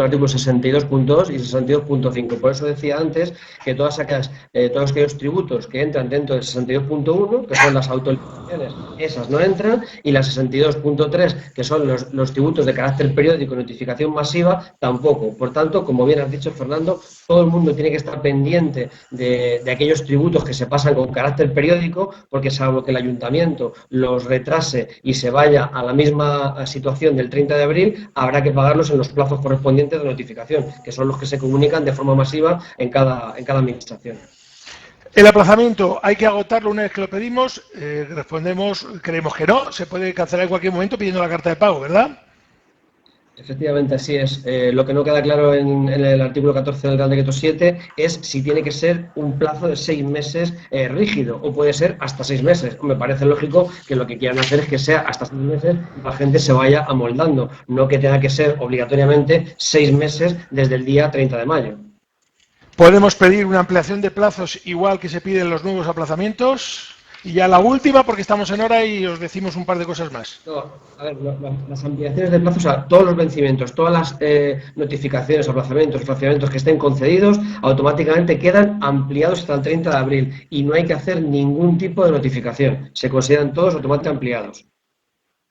artículo 62.2 y 62.5. Por eso decía antes que todos aquellos tributos que entran dentro del 62.1, que son las autoliquidaciones, esas no entran, y las 62.3, que son los tributos de carácter periódico y notificación masiva, tampoco. Por tanto, como bien has dicho, Fernando, todo el mundo tiene que estar pendiente de aquellos tributos que se pasan con carácter periódico, porque salvo que el ayuntamiento los retrase y se vaya a la misma situación del 30 de abril, habrá que pagarlos en los plazos correspondientes de notificación, que son los que se comunican de forma masiva en cada administración. El aplazamiento hay que agotarlo una vez que lo pedimos. Respondemos, creemos que no. Se puede cancelar en cualquier momento pidiendo la carta de pago, ¿verdad? Efectivamente, así es. Lo que no queda claro en el artículo 14 del Real Decreto 7 es si tiene que ser un plazo de 6 meses rígido o puede ser hasta 6 meses. Me parece lógico que lo que quieran hacer es que sea hasta 6 meses y la gente se vaya amoldando, no que tenga que ser obligatoriamente 6 meses desde el día 30 de mayo. Podemos pedir una ampliación de plazos igual que se piden los nuevos aplazamientos. Y ya la última, porque estamos en hora y os decimos un par de cosas más. No, a ver, las ampliaciones de plazos, o sea, todos los vencimientos, todas las notificaciones, aplazamientos, fraccionamientos que estén concedidos, automáticamente quedan ampliados hasta el 30 de abril y no hay que hacer ningún tipo de notificación. Se consideran todos automáticamente ampliados.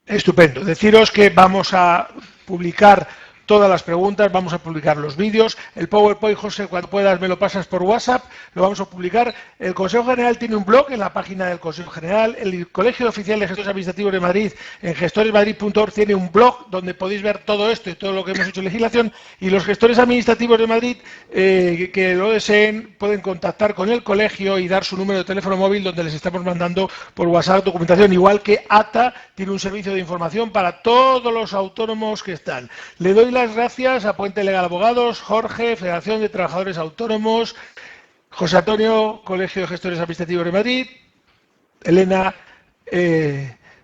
Estupendo. Deciros que vamos a publicar todas las preguntas, vamos a publicar los vídeos, el PowerPoint, José, cuando puedas me lo pasas por WhatsApp, lo vamos a publicar. El Consejo General tiene un blog en la página del Consejo General, el Colegio Oficial de Gestores Administrativos de Madrid, en gestoresmadrid.org, tiene un blog donde podéis ver todo esto y todo lo que hemos hecho en legislación, y los gestores administrativos de Madrid que lo deseen pueden contactar con el colegio y dar su número de teléfono móvil donde les estamos mandando por WhatsApp documentación, igual que ATA tiene un servicio de información para todos los autónomos que están. Le doy las gracias a Puente Legal Abogados, Jorge, Federación de Trabajadores Autónomos, José Antonio, Colegio de Gestores Administrativos de Madrid, Elena,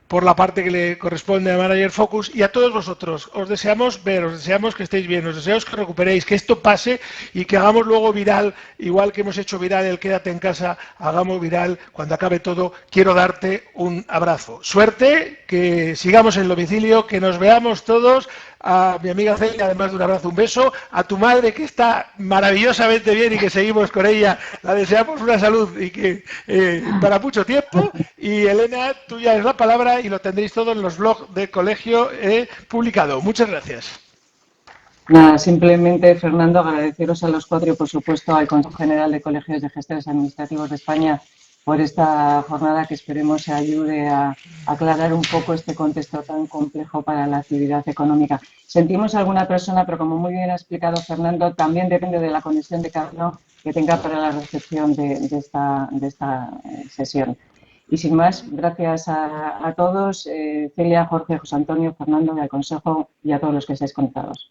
por la parte que le corresponde a Manager Focus, y a todos vosotros. Os deseamos ver, os deseamos que estéis bien, os deseamos que recuperéis, que esto pase y que hagamos luego viral, igual que hemos hecho viral el Quédate en casa, hagamos viral cuando acabe todo. Quiero darte un abrazo. Suerte, que sigamos en el domicilio, que nos veamos todos. A mi amiga Celia, además de un abrazo, un beso. A tu madre, que está maravillosamente bien y que seguimos con ella, la deseamos una salud y que para mucho tiempo. Y Elena, tuya es la palabra y lo tendréis todo en los blogs del colegio publicado. Muchas gracias. Nada, simplemente, Fernando, agradeceros a los cuatro y, por supuesto, al Consejo General de Colegios de Gestores Administrativos de España por esta jornada que esperemos ayude a aclarar un poco este contexto tan complejo para la actividad económica. Sentimos a alguna persona, pero como muy bien ha explicado Fernando, también depende de la conexión de cada uno que tenga para la recepción de esta sesión. Y sin más, gracias a todos, Celia, Jorge, José Antonio, Fernando, y al Consejo y a todos los que estáis conectados.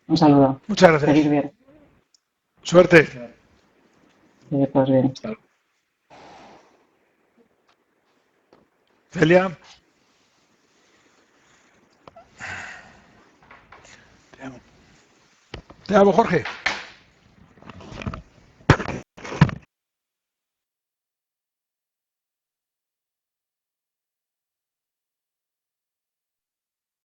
Un saludo. Muchas gracias. Seguir bien. Suerte. Pues bien. Celia. Te amo, Jorge.